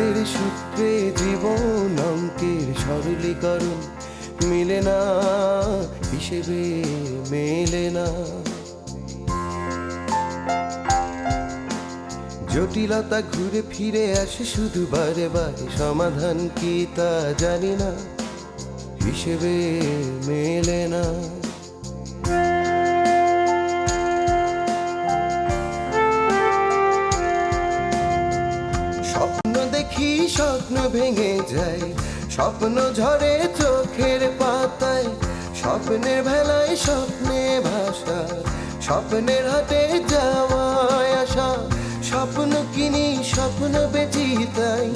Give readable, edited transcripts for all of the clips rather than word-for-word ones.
গণিতের সূত্রে জীবন অঙ্কের সরলীকরণ মিলে না, হিসেবে মেলে না। জটিলতা ঘুরে ফিরে আসে শুধু বারে বারে, সমাধান কি তা জানি না, হিসেবে মেলে না। স্বপ্ন দেখি স্বপ্ন ভেঙে যায়, স্বপ্ন ঝরে চোখের পাতায়, স্বপ্নের ভেলায় স্বপ্নে ভাষা, স্বপ্নের হাটে যাওয়ায় আসা। স্বপ্ন কিনি স্বপ্ন বেচি তাই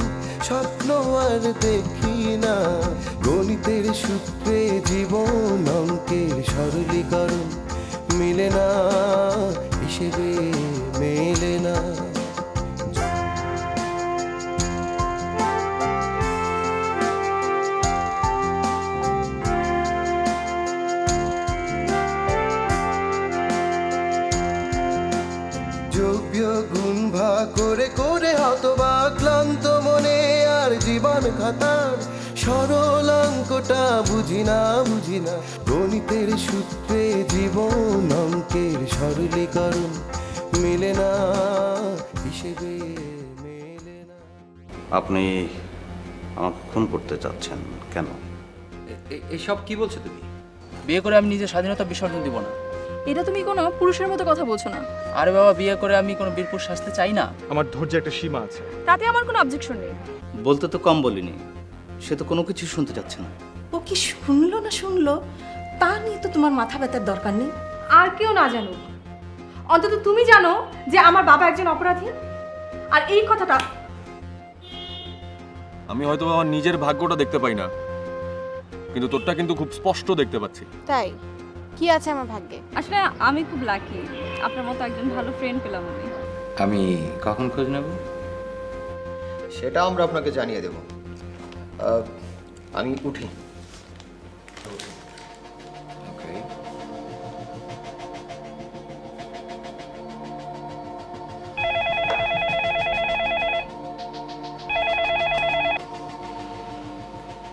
স্বপ্ন আর দেখি না। গণিতের সূত্রে জীবন অঙ্কের সরলীকরণ মিলে না, হিসেবে মেলে না। যোগ্য গুণ ভাগ করে করে হতবা ক্লান্ত মনে আর জীবন খাতার সরল অঙ্কটা বুঝি না, বুঝি না। গণিতের সূত্রে জীবন অঙ্কের সরলীকরণ মিলে না, হিসেবে মেলে না। আপনি আমাকে খুন করতে চাচ্ছেন কেন? এসব কি বলছো তুমি? বিয়ে করে আমি নিজের স্বাধীনতা বিসর্জন দিব না। এটা তুমি কোনো পুরুষের মতো কথা বলছো না। আরে বাবা, বিয়ে করে আমি কোনো বীরপুর সাজতে চাই না। আমার ধৈর্যের একটা সীমা আছে। তাতে আমার কোনো অবজেকশন নেই। বলতে তো কম বলিনি, সে তো কোনো কিছু শুনতে চাচ্ছে না। ও কি শুনলো না শুনলো তা নিয়ে তো তোমার মাথা ব্যথার দরকার নেই। আর কেউ না জানুক, অন্তত তুমি জানো যে আমার বাবা একজন অপরাধী। আর এই কথাটা আমি হয়তো আমার নিজের ভাগ্যটা দেখতে পাই না, কিন্তু তোরটা কিন্তু খুব স্পষ্ট দেখতে পাচ্ছি। তাই কি আছে আমার ভাগ্যে? আসলে আমি খুব লাকি, আপনার মতো একজন ভালো ফ্রেন্ড পেলাম আমি। আমি কখন খোঁজ নেব সেটা আমরা আপনাকে জানিয়ে দেব। আমি উঠি। ওকে।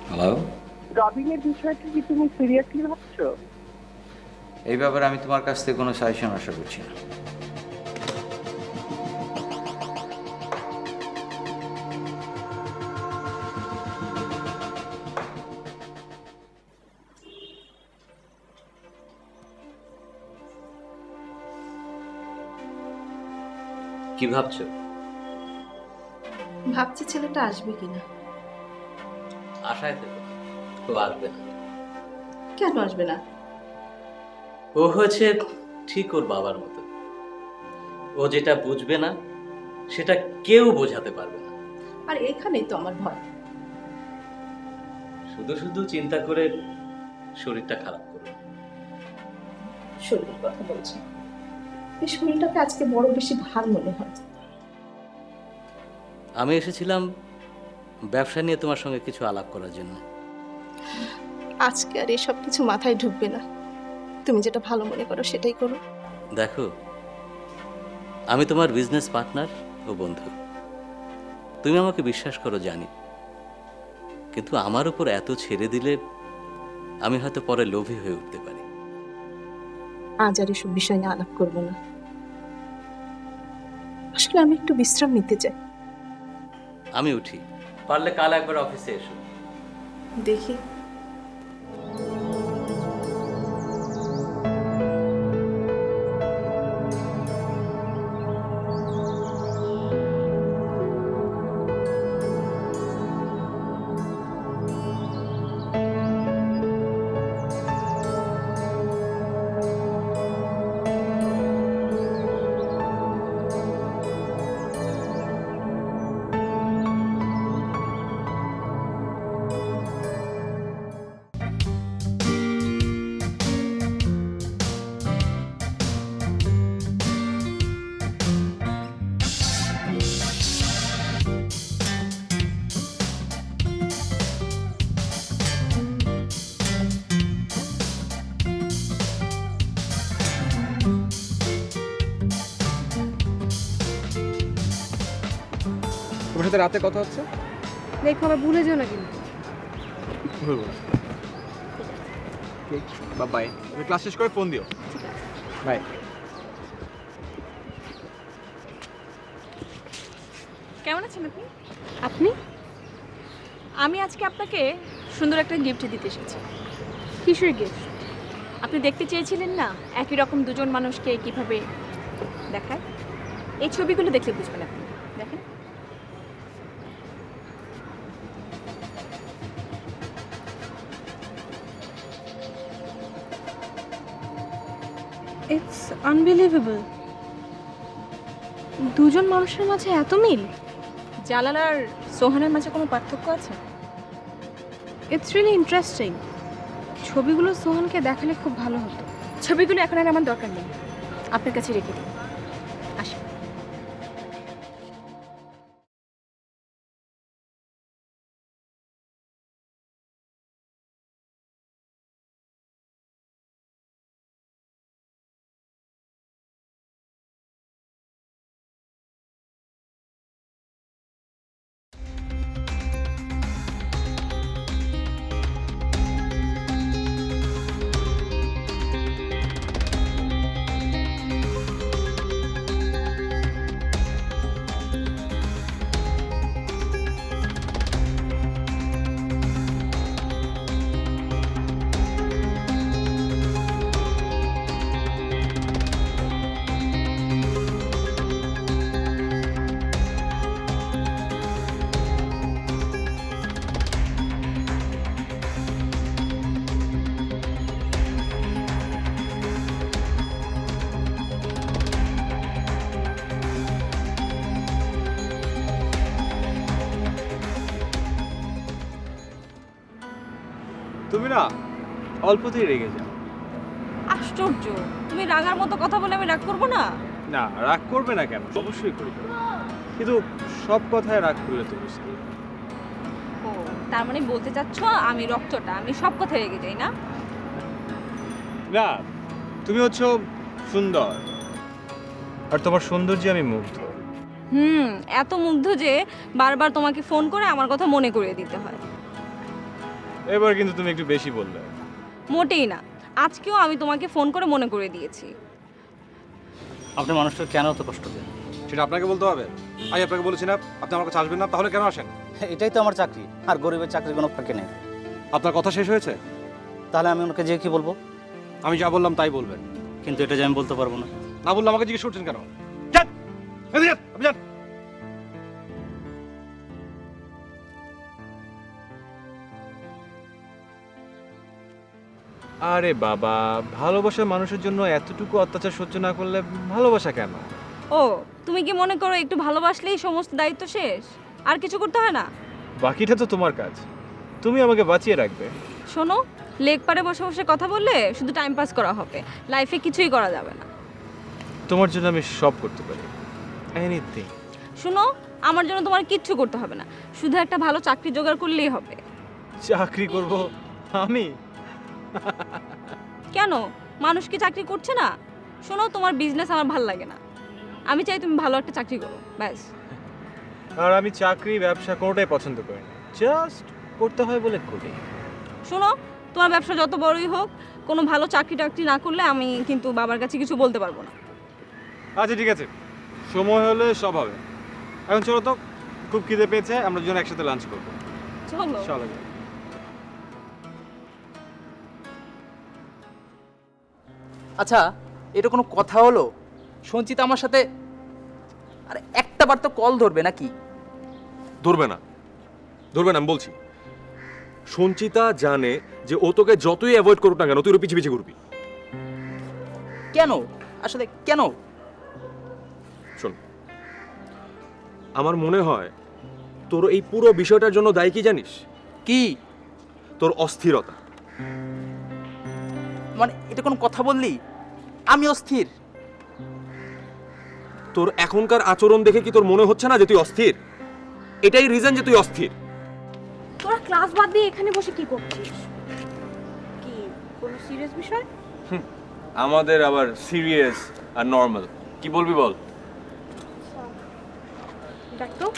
হ্যালো, ডবিং এর বিষয়টা কি তুমি সিরিয়াসলি ভাবছো? এই ব্যাপারে আমি তোমার কাছ থেকে কোনো সাজেশন আশা করছি না। কি ভাবছো? ভাবছি ছেলেটা আসবে কিনা। আশায় থেকো, ও আসবে না। কেন আসবে না? ও হয়েছে ঠিক ওর বাবার মতো। ও যেটা বুঝবে না সেটা কেউ বোঝাতে পারবে না। আর এখানেই তো আমার ভয়। শুধু শুধু চিন্তা করে শরীরটা খারাপ করবে। শরীরের কথা বলছি, এই শরীরটাকে আজকে বড় বেশি ভার মনে হয়। আমি এসেছিলাম ব্যবসা নিয়ে তোমার সঙ্গে কিছু আলাপ করার জন্য। আজকে আর এসব কিছু মাথায় ঢুকবে না। তুমি যেটা ভালো মনে করো সেটাই করো। দেখো, আমি তোমার বিজনেস পার্টনার ও বন্ধু। তুমি আমাকে বিশ্বাস করো জানি, কিন্তু আমার উপর এত ছেড়ে দিলে আমি হয়তো পরে লোভী হয়ে উঠতে পারি। আজ আর এসব বিষয় নিয়ে আলাপ করবো না। আসলে আমি একটু বিশ্রাম নিতে চাই। আমি উঠি, পারলে কাল একবার অফিসে এসো। দেখি। তোমার সাথে রাতে কথা হচ্ছে? দেখো আবার ভুলে যেও না কিন্তু। ভুলবো না। বাই। তুমি ক্লাস শেষ করে ফোন দিও। বাই। কেমন আছেন আপনি? আপনি আমি আজকে আপনাকে সুন্দর একটা গিফট দিতে এসেছি। কিসের গিফট? আপনি দেখতে চেয়েছিলেন না একই রকম দুজন মানুষকে কিভাবে দেখায়? এই ছবিগুলো দেখলে বুঝবেন আপনি। দেখেন। It's unbelievable. দুজন মানুষের মাঝে এত মিল। জালাল আর সোহানের মাঝে কোনো পার্থক্য আছে? It's really interesting. ছবিগুলো সোহানকে দেখালে খুব ভালো হতো। ছবিগুলো এখন আর আমার দরকার নেই, আপনার কাছে রেখে দিন। আসেন। তুমি না অল্পতেই রেগে যাও। আশ্চর্য, তুমি রাগার মতো কথা বলে আমি রাগ করবো না? না, রাগ করবে না কেন? অবশ্যই করি, কিন্তু সব কথায় রাগ করলে তো মুশকিল। ও, তার মানে বলতে চাচ্ছ আমি রক্তটা, আমি সব কথায় রেগে যাই না? না, তুমি হচ্ছ সুন্দর, আর তোমার সৌন্দর্যে আমি মুগ্ধ। এত মুগ্ধ যে বারবার তোমাকে ফোন করে আমার কথা মনে করিয়ে দিতে হয়। এবার কিন্তু তুমি একটু বেশি বললে। মোটেই না, আজকেও আমি তোমাকে ফোন করে মনে করিয়ে দিয়েছি। আপনি মানুষটা কেন এত কষ্ট দেন? সেটা আপনাকে বলতে হবে? আমি আপনাকে বলেছি না আপনি আমার কাছে আসবেন না, তাহলে কেন আসেন? এটাই তো আমার চাকরি, আর গরিবের চাকরির কোনো ফাঁকে নেই। আপনার কথা শেষ হয়েছে? তাহলে আমি ওনাকে যে কি বলবো? আমি যা বললাম তাই বলবেন। কিন্তু এটা যে আমি বলতে পারবো না। না বললে আমাকে জিজ্ঞেস করছেন কেন? যান, এদিকে যান, আপনি যান। আরে বাবা, ভালোবাসার মানুষের জন্য এতটুকু অত্যাচার সহ্য না করলে ভালোবাসা কেন? ও, তুমি কি মনে করো একটু ভালোবাসলেই সমস্ত দায়িত্ব শেষ, আর কিছু করতে হয় না? বাকিটা তো তোমার কাজ, তুমি আমাকে বাঁচিয়ে রাখবে। শোনো, লেক পারে বসে বসে কথা বললে শুধু টাইম পাস করা হবে, লাইফে কিছুই করা যাবে না। তোমার জন্য আমি সব করতে পারি, এনিথিং। শোনো, আমার জন্য তোমার কিচ্ছু করতে হবে না, শুধু একটা ভালো চাকরি জোগাড় করলেই হবে। চাকরি করব আমি? কেন, মানুষ কি চাকরি করছে না? শোনো, তোমার বিজনেস আমার ভালো লাগে না, আমি চাই তুমি ভালো একটা চাকরি করো, ব্যাস। আর আমি চাকরি ব্যবসা কোনোটাই পছন্দ করি না, জাস্ট করতে হয় বলে করি। শোনো, তোমার ব্যবসা যত বড়ই হোক, কোনো ভালো চাকরি টাকরি না করলে আমি কিন্তু বাবার কাছে কিছু বলতে পারবো না। আচ্ছা ঠিক আছে, সময় হলে সব হবে। এখন চলো তো, খুব খিদে পেয়েছে, আমরা দুজন একসাথে লাঞ্চ করবো। চলো। চলো। আচ্ছা, এটা কোনো কথা হলো? সঞ্চিতা আমার সাথে আরে একটা বার তো কল ধরবে নাকি? ধরবে না, ধরবে না, আমি বলছি। সঞ্চিতা জানে যে ও তোকে যতই অ্যাভয়েড করুক না কেন, তুই ওর পিছে পিছে ঘুরবি। কেন? আসলে কেন? শোন, আমার মনে হয় তোর এই পুরো বিষয়টার জন্য দায়ী কি জানিস? কি? তোর অস্থিরতা। মানে এটা কোনো কথা বললি? আমি অস্থির? তোর এখনকার আচরণ দেখে কি তোর মনে হচ্ছে না যে তুই অস্থির? এটাই রিজন যে তুই অস্থির। তোরা ক্লাস বাদ দিয়ে এখানে বসে কি করছিস? কি কোনো সিরিয়াস বিষয়? আমাদের আবার সিরিয়াস আর নর্মাল কি বলবি বল? ডাক্তার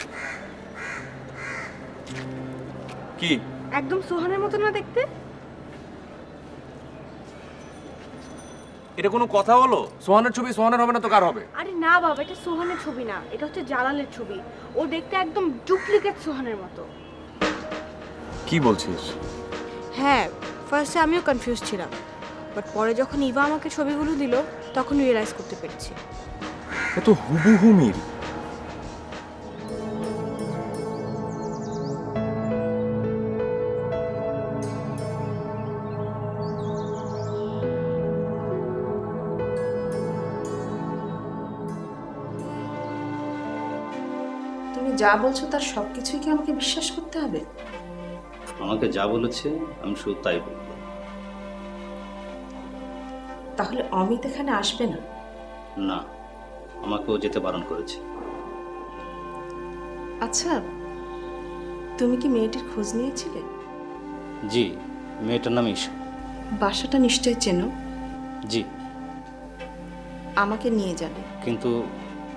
কি একদম সোহানের মতো না দেখতে? এটা কোনো কথা হলো? সোহানের ছবি সোহানের হবে না তো কার হবে? আরে না বাবা, এটা সোহানের ছবি না, এটা হচ্ছে জালালের ছবি। ও দেখতে একদম ডুপ্লিকেট সোহানের মতো। কি বলছিস? হ্যাঁ, ফার্স্টে আমিও কনফিউজ ছিলাম, বাট পরে যখন ইভা আমাকে ছবিগুলো দিল তখন রিয়েলাইজ করতে পেরেছি। এত হুবহু মিল। তুমি যা বলছো তার সব কিছুই কি আমাকে বিশ্বাস করতে হবে? আমাকে যা বলেছে আমি শুধু তাই বলবো। তাহলে অমিত এখানে আসবে না? না, আমাকেও যেতে বারণ করেছে। আচ্ছা, তুমি কি মেয়েটির খোঁজ নিয়েছিলে? জি, মেয়েটার নাম ঈশা। বাসাটা নিশ্চয় চেনো। জি, আমাকে নিয়ে যাবে। কিন্তু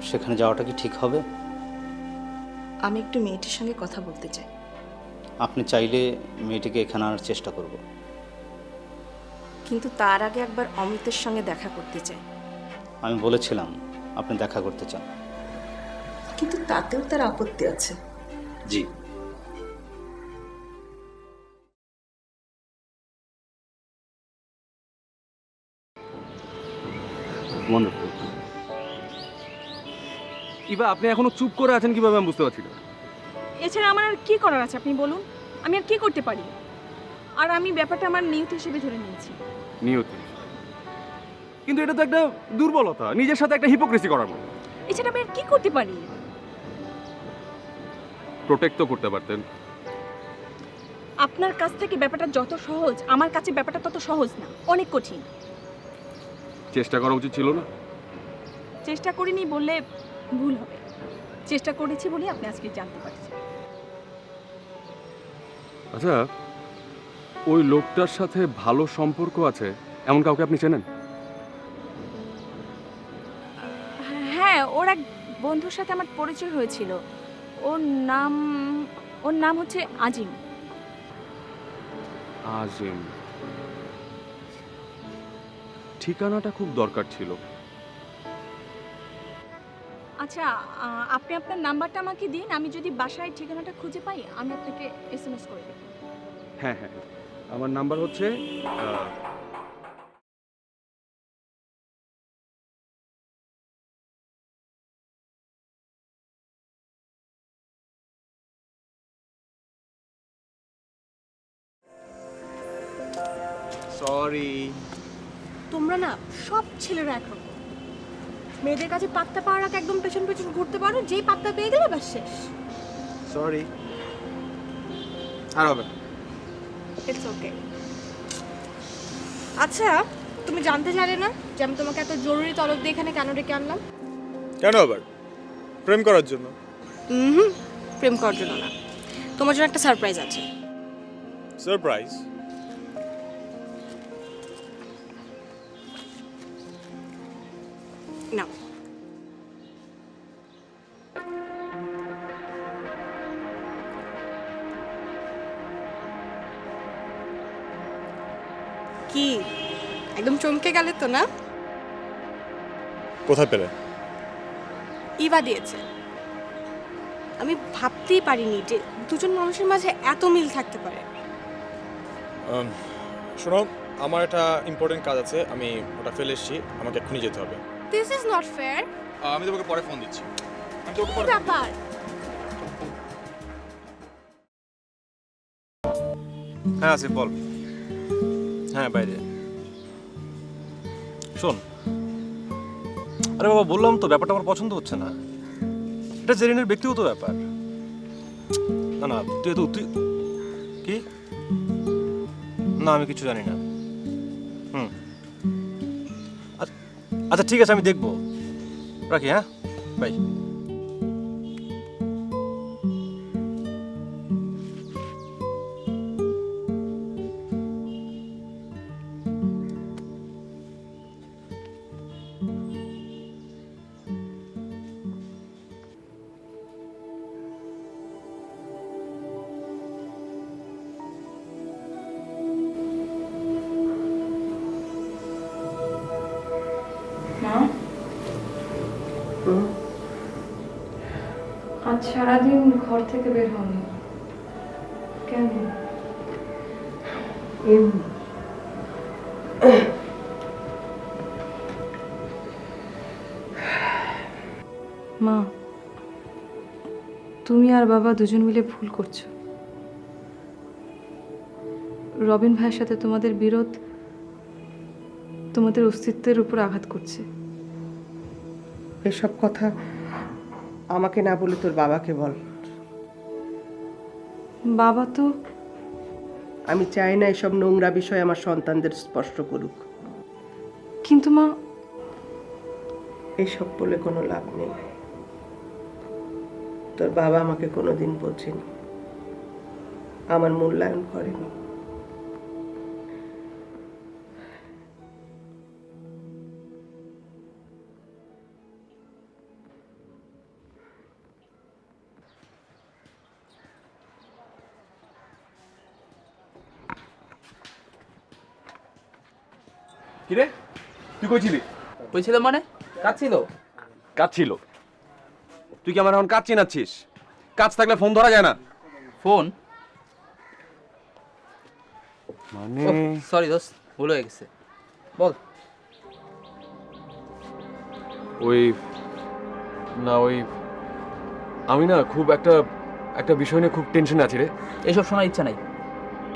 সেখানে যাওয়াটা কি ঠিক হবে? আমি একটু মেয়েটির সঙ্গে কথা বলতে চাই। আপনি চাইলে মেয়েটিকে এখানে আনার চেষ্টা করব। কিন্তু তার আগে একবার অমিতের সঙ্গে দেখা করতে চাই। আমি বলেছিলাম আপনি দেখা করতে চান। কিন্তু তাতেও তার আপত্তি আছে। জি, ওয়ান্ডারফুল। ইভা, আপনি এখনো চুপ করে আছেন কিভাবে আমি বুঝতে পারছি না। এছাড়া আমার আর কি করার আছে আপনি বলুন? আমি আর কি করতে পারি? আর আমি ব্যাপারটা আমার নিয়ত হিসেবে ধরে নিয়েছি। নিয়তি, কিন্তু এটা তো একটা দুর্বলতা, নিজের সাথে একটা হিপোক্রেসি করার মতো। এছাড়া আমি আর কি করতে পারি? প্রোটেক্ট তো করতে পারতেন। আপনার কাছ থেকে ব্যাপারটা যত সহজ, আমার কাছে ব্যাপারটা তত সহজ না, অনেক কঠিন। চেষ্টা করা উচিত ছিল না? চেষ্টা করিনি বললে ভুল হবে। চেষ্টা করেছি বলে আপনি আজকে জানতে পারছেন। আচ্ছা, ওই লোকটার সাথে ভালো সম্পর্ক আছে এমন কাউকে আপনি চেনেন? হ্যাঁ, ওর এক বন্ধুর সাথে আমার পরিচয় হয়েছিল। ওর নাম হচ্ছে আজিম। আজিম, ঠিকানাটা খুব দরকার ছিল। আচ্ছা, আপনি আপনার নাম্বারটা আমাকে দিন। আমি যদি বাসায় ঠিকানাটা খুঁজে পাই আমি আপনাকে এসএমএস করে দেব। হ্যাঁ হ্যাঁ, আমার নাম্বার হচ্ছে সরি। তোমরা না সব ছেলেরা একরকম। মেয়েদের কাছে পাত্তা পাওয়ার আগে একদম পেছন পেছন ঘুরতে পারো, যেই পাত্তা পেয়ে গেলে ব্যাস শেষ। সরি। আর হবে না। It's okay. আচ্ছা, তুমি জানতে চাইলে না যে আমি তোমাকে এত জরুরি তলব দিয়ে এখানে কেন ডেকে আনলাম? কেন আবার? প্রেম করার জন্য। প্রেম করার জন্য না, তোমার জন্য একটা সারপ্রাইজ আছে। সারপ্রাইজ? না, কি একদম চমকে গেলে তো না? কোথায় পেলে? ইভা দিয়েছে। আমি ভাবতেই পারিনি যে দুজন মানুষের মাঝে এত মিল থাকতে পারে। শোনো, আমার একটা ইম্পর্টেন্ট কাজ আছে, আমি ওটা ফেলে এসেছি, আমাকে এক্ষুনি যেতে হবে। This is not fair. আমি তোমাকে পরে ফোন দিচ্ছি। আমি তোকে পরে ব্যাপার। হ্যাঁ আসিফ বল। হ্যাঁ বাইরে। শোন, আরে বাবা বললাম তো ব্যাপারটা আমার পছন্দ হচ্ছে না। এটা জেরিনের ব্যক্তিগত ব্যাপার। না না, তুই কি? না আমি কিছু জানি না। আচ্ছা ঠিক আছে, আমি দেখবো। রাখি, হ্যাঁ বাই। মা আজ সারাদিন ঘর থেকে বের হয়নি কেন? মা তুমি আর বাবা দুজন মিলে ভুল করছো। রবিন ভাইয়ের সাথে তোমাদের বিরোধ তোমাদের অস্তিত্বের উপর আঘাত করছে। এসব কথা আমাকে না বলে তোর বাবাকে বল। বাবা তো আমি চাই না এসব নোংরা বিষয় আমার সন্তানদের স্পষ্ট করুক। কিন্তু মা এসব বলে কোনো লাভ নেই। তোর বাবা আমাকে কোনোদিন বোঝেনি, আমার মূল্যায়ন করেনি। কিরে তুই কইছিলি? বলছিল মানে কাঁদছিল। কাজ ছিল? তুই কি আমার এখন কাজ চিনাচ্ছিস? কাজ থাকলে ফোন ধরা যায় না। ফোন মানে সরি দোস্ত, ভুল হয়ে গেছে। বল। ওই না ওই আমি না খুব একটা বিষয় নিয়ে খুব টেনশনে আছি রে। এসব শোনার ইচ্ছা নাই।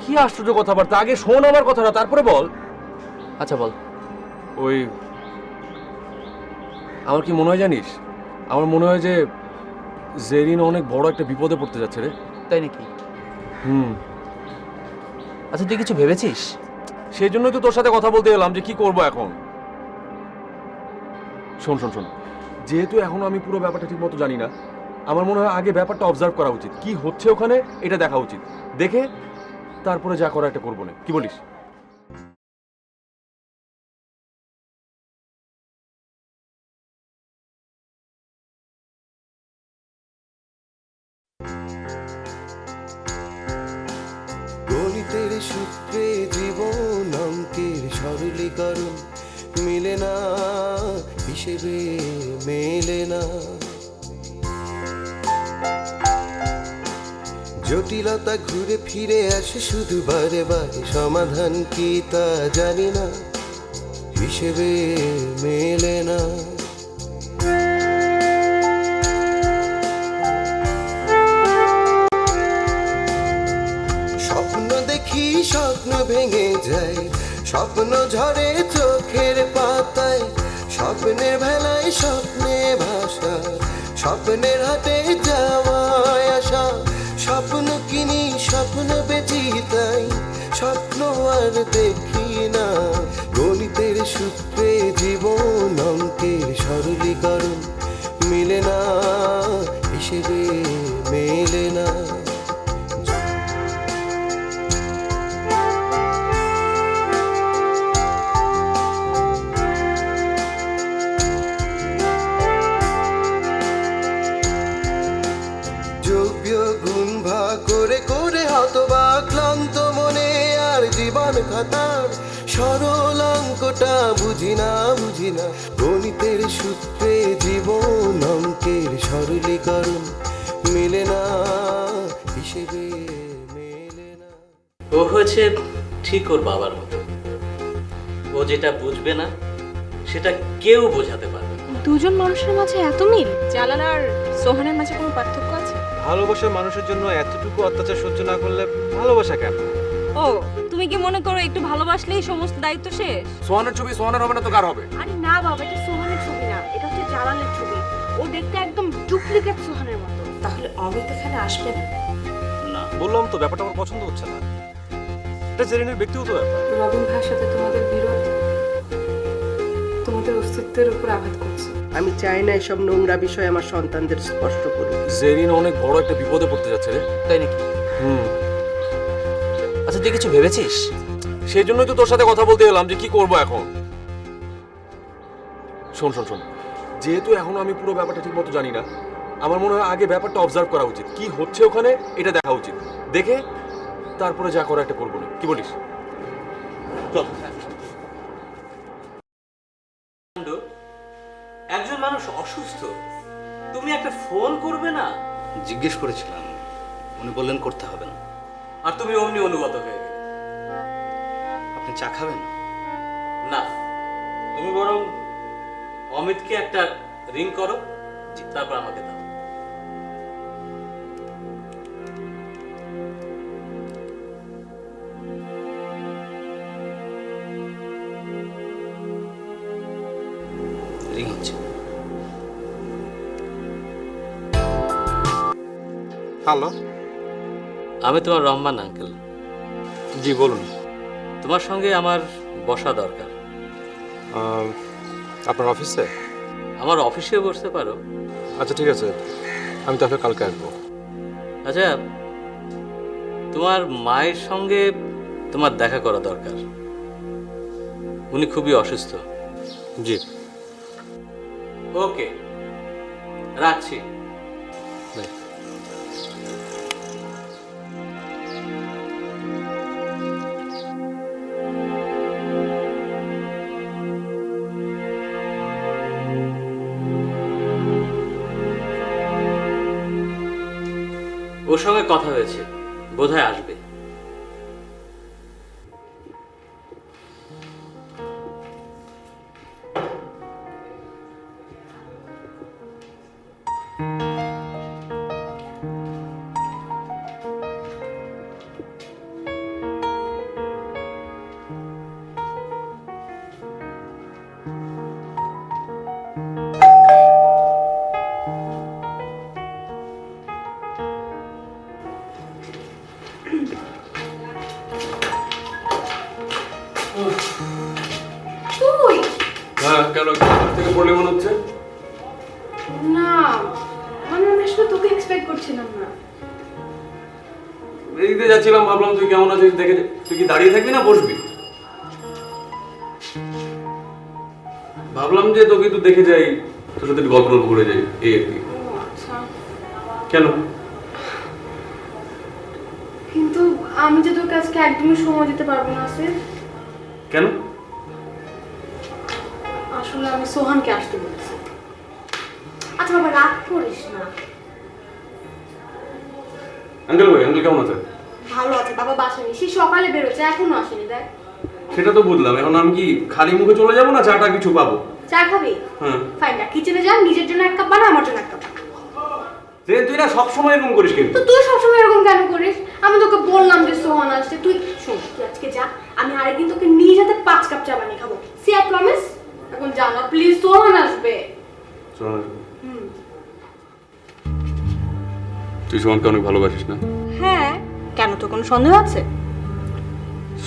কি আশ্চর্য কথাবার্তা, আগে শোন আমার কথাটা তারপরে বল। আচ্ছা বল। ওই আমার কি মনে হয় জানিস, আমার মনে হয় যে জেরিন অনেক বড় একটা বিপদে পড়তে যাচ্ছে রে। তাই নাকি? হুম। আচ্ছা তুই কিছু ভেবেছিস? সেই জন্যই তো তোর সাথে কথা বলতে এলাম যে কি করব এখন। শোন শোন শোন, যেহেতু এখনো আমি পুরো ব্যাপারটা ঠিক মতো জানি না, আমার মনে হয় আগে ব্যাপারটা অবজার্ভ করা উচিত, কি হচ্ছে ওখানে এটা দেখা উচিত, দেখে তারপরে যা করা একটা করবো না, কি বলিস? গণিতের সূত্রে জীবন অঙ্কের সরলীকরণ মিলে না, হিসেবে মেলে না। জটিলতা ঘুরে ফিরে আসে শুধু বারে বারে, সমাধান কি তা জানি না, হিসেবে মেলে না। স্বপ্ন দেখি স্বপ্ন ভেঙে যায়, স্বপ্ন ঝরে চোখের পাতায়, স্বপ্নের ভেলায় স্বপ্নে ভাষা, স্বপ্নের হাতে যাওয়ায় আসা। স্বপ্ন কিনি স্বপ্ন বেচি তাই স্বপ্ন আর দেখি না। গণিতের সূত্রে জীবন অঙ্কের সরলীকরণ মিলে না, হিসেবে মেলে না। গুণ ভাগ করে করে হতবা ক্লান্ত মনে আর জীবন খাতার সরল অঙ্কটা বুঝি না বুঝি না। গণিতের সূত্রে জীবন অঙ্কের সরলীকরণ মিলে না, হিসেবে মেলে না। ও হয়েছে ঠিক ওর বাবার মতো, ও যেটা বুঝবে না সেটা কেউ বোঝাতে পারবে না। দুজন মানুষের মাঝে এত মিল। জালাল আর সোহানের মাঝে কোনো পার্থক্য আছে? ভালোবাসার মানুষের জন্য এতটুকু অত্যাচার সহ্য না করলে ভালোবাসা কেন? ও তুমি কি মনে করো একটু ভালোবাসলেই সমস্ত দায়িত্ব শেষ? সোহানের ছবি সোহানের হবে না তো কার হবে? আরে না বাবা, এটা সোহানের ছবি না, এটা হচ্ছে জালালের ছবি। ও দেখতে একদম ডুপ্লিকেট সোহানের মতো। তাহলে অমিত এখানে আসবে না? না, বললাম তো ব্যাপারটা আমার পছন্দ হচ্ছে না। এটা জেরিনের ব্যক্তিগত ব্যাপার। রবিন ভাইয়ের সাথে তোমাদের বিরোধ তোমাদের অস্তিত্বের উপর আঘাত করছে। আমি চাই না এসব নোংরা বিষয় আমার সন্তানদের স্পষ্ট করুক। জেরিন অনেক বড় একটা বিপদে পড়তে যাচ্ছে রে। তাই নাকি? হুম। আচ্ছা তুই কিছু ভেবেছিস? সেই জন্যই তো তোর সাথে কথা বলতে এলাম যে কি করব এখন। শোন শোন শোন, যেহেতু এখনো আমি পুরো ব্যাপারটা ঠিক মতো জানি না, আমার মনে হয় আগে ব্যাপারটা অবজার্ভ করা উচিত, কি হচ্ছে ওখানে এটা দেখা উচিত, দেখে তারপরে যা করা একটা করবো না, কি বলিস? চল। একজন মানুষ অসুস্থ, তুমি একটা ফোন করবে না? জিজ্ঞেস করেছিলাম, উনি বললেন করতে হবে না। আর তুমি অমনি অনুগত হয়ে গেলে। আপনি চা খাবেন? না, তুমি বরং অমিতকে একটা রিং করো, তারপর আমাকে দাও। রিং হচ্ছে। হ্যালো। আমি তোমার রহমান আঙ্কেল। জি বলুন। তোমার সঙ্গে আমার বসা দরকার। আপনার অফিসে? আমার অফিসে বসতে পারো। আচ্ছা ঠিক আছে, আমি তাহলে কালকে আসবো। আচ্ছা, তোমার মায়ের সঙ্গে তোমার দেখা করা দরকার। উনি খুবই অসুস্থ। জি। ওকে, রাখছি। ওর সঙ্গে কথা হয়েছে, বোধহয় আসবে। তুই হ্যাঁ, কেন থেকে পড়লে মনে হচ্ছে? না, মানে আমি আসলে তোকে এক্সপেক্ট করছিলাম না। এদিকে যাচ্ছিলাম, ভাবলাম তুই কেমন আছিস দেখে। তুই কি দাঁড়িয়ে থাকবি না বসবি? ভাবলাম যে তোকে একটু দেখে যাই, তোর সাথে একটু গল্প করে যাই, এই আর কি। আচ্ছা, কেন? কিন্তু আমি যে তোকে আজকে একদমই সময় দিতে পারবো না আসিফ। কেন? আসলে আমি সোহানকে আসতে বলেছি। আচ্ছা বাবা, রাগ করিস না। আঙ্কেল ভাই, আঙ্কেল কেমন আছে? ভালো আছে বাবা, বাসা নেই, সে সকালে বেরোচ্ছে, এখনো আসেনি। দেখ, সেটা তো বুঝলাম, এখন আমি কি খালি মুখে চলে যাবো না চাটা কিছু পাবো? চা খাবি? হ্যাঁ। ফাইন, না কিচেনে যা, নিজের জন্য এক কাপ বানা, আমার জন্য এক কাপ বানা। তুই না সবসময় এরকম করিস কিন্তু। তো তুই সবসময় এরকম কেন করিস? আমি তোকে বললাম যে সোহান আসছে, তুই শোন, তুই আজকে যা, আমি আরেকদিন তোকে নিজ হাতে 5 কাপ চা বানিয়ে খাবো। See I promise. এখন যা না প্লিজ, সোহান আসবে। তুই সোহানকে অনেক ভালোবাসিস না? হ্যাঁ, কেন, তোর কোনো সন্দেহ আছে?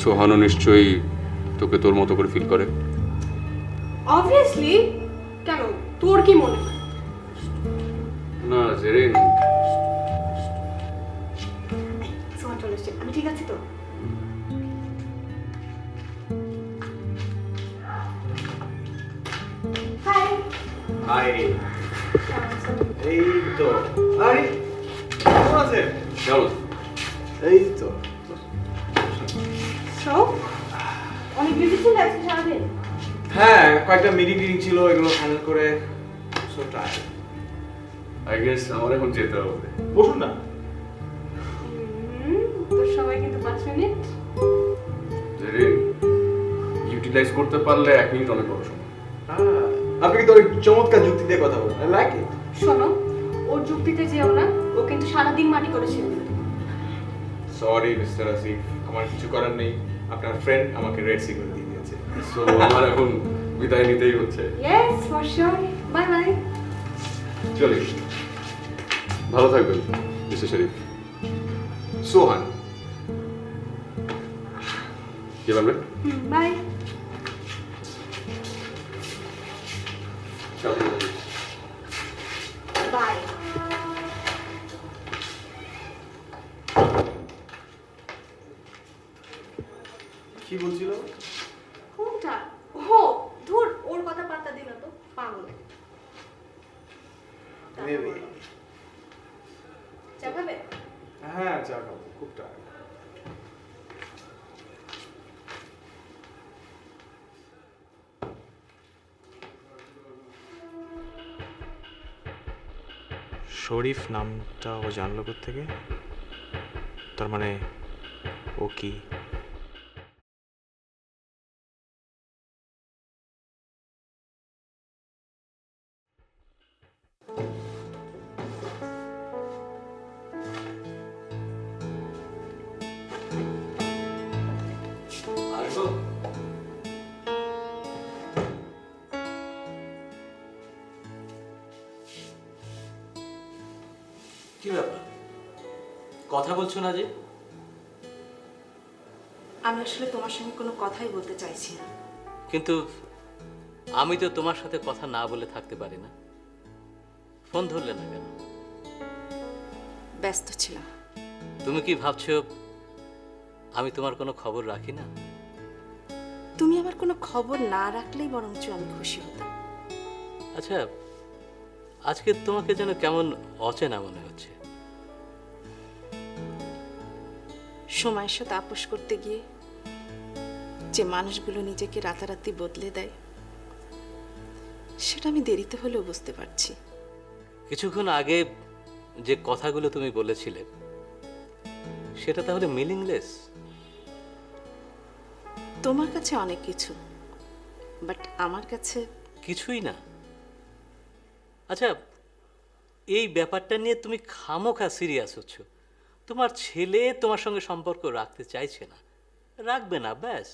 সোহানও নিশ্চয়ই তোকে তোর মতো করে ফিল করে। অবভিয়াসলি। কেন, তোর কি মনে হয়? না জেরিন, সোহান চলে এসছে, আমি ঠিক আছি তো? হাই। হাই। এই তো। আরে কেমন আছেন? কেমন? এই তো। সো অনেক বিজি ছিল আজকে সারাদিন? হ্যাঁ, কয়েকটা মিটিং ছিল, এগুলো ফাইনাল করে সো টায়ার্ড। আই গেস আমার এখন যেতে হবে। বসুন না। তোর সময় কিন্তু 5 মিনিট। জেরিন, ইউটিলাইজ করতে পারলে 1 মিনিট অনেক বড় সময়। আপনি কিন্তু অনেক চমৎকার যুক্তি দিয়ে কথা বলেন, আই লাইক ইট। শোনো, ওর যুক্তিতে যেও না, ও কিন্তু সারাদিন মাটি করেছিল। সরি মিস্টার আসিফ, আমার কিছু করার নেই, আপনার ফ্রেন্ড আমাকে রেড সিগন্যাল দিয়ে দিয়েছে। সো আমার এখন বিদায় নিতেই হচ্ছে। Yes, for sure. Bye bye. চলি, ভালো থাকবেন মিস্টার শরীফ। সোহান। কি বলবেন? বাই। বাই। কি বলছিল? কোনটা? ও ধুর, ওর কথা পাত্তা দিল তো, পাগল। মেবি। চা খাবে? হ্যাঁ, চা খাবো, খুব টায়ার্ড। শরীফ নামটা ও জানলো থেকে? তার মানে ও কি? আসবো? কি ব্যাপার, কথা বলছো না যে? আমি আসলে তোমার সঙ্গে কোনো কথাই বলতে চাইছি না। কিন্তু আমি তো তোমার সাথে কথা না বলে থাকতে পারি না। ফোন ধরলে না কেন? ব্যস্ত ছিলাম। তুমি কি ভাবছো আমি তোমার কোনো খবর রাখি না? তুমি আমার কোনো খবর না রাখলেই বরঞ্চ আমি খুশি হতাম। আচ্ছা, আজকে তোমাকে যেন কেমন অচেনা মনে হচ্ছে। সময়ের সাথে আপোষ করতে গিয়ে যে মানুষগুলো নিজেকে রাতারাতি বদলে দেয়, সেটা আমি দেরিতে হলেও বুঝতে পারছি। কিছুক্ষণ আগে যে কথাগুলো তুমি বলেছিলে সেটা তাহলে মিনিংলেস? তোমার কাছে অনেক কিছু, বাট আমার কাছে কিছুই না। আচ্ছা, এই ব্যাপারটা নিয়ে তুমি খামোখা সিরিয়াস হচ্ছ। তোমার ছেলে তোমার সঙ্গে সম্পর্ক রাখতে চাইছে না, রাখবে না, ব্যাস।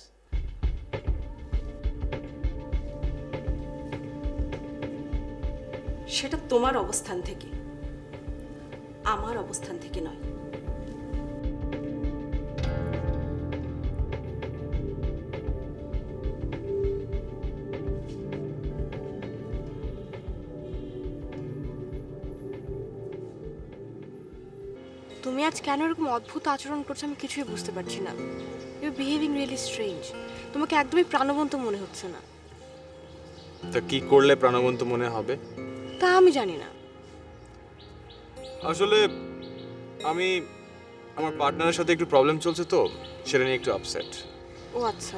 সেটা তোমার অবস্থান থেকে, আমার অবস্থান থেকে নয়। তুমি আজ কেন এরকম অদ্ভুত আচরণ করছো আমি কিছুই বুঝতে পারছি না। You behaving really strange. তোমাকে একদমই প্রাণবন্ত মনে হচ্ছে না। তা কি করলে প্রাণবন্ত মনে হবে? তা আমি জানি না। আসলে আমি আমার পার্টনারের সাথে একটু প্রবলেম চলছে, তো সেটা নিয়ে একটু আপসেট। ও আচ্ছা,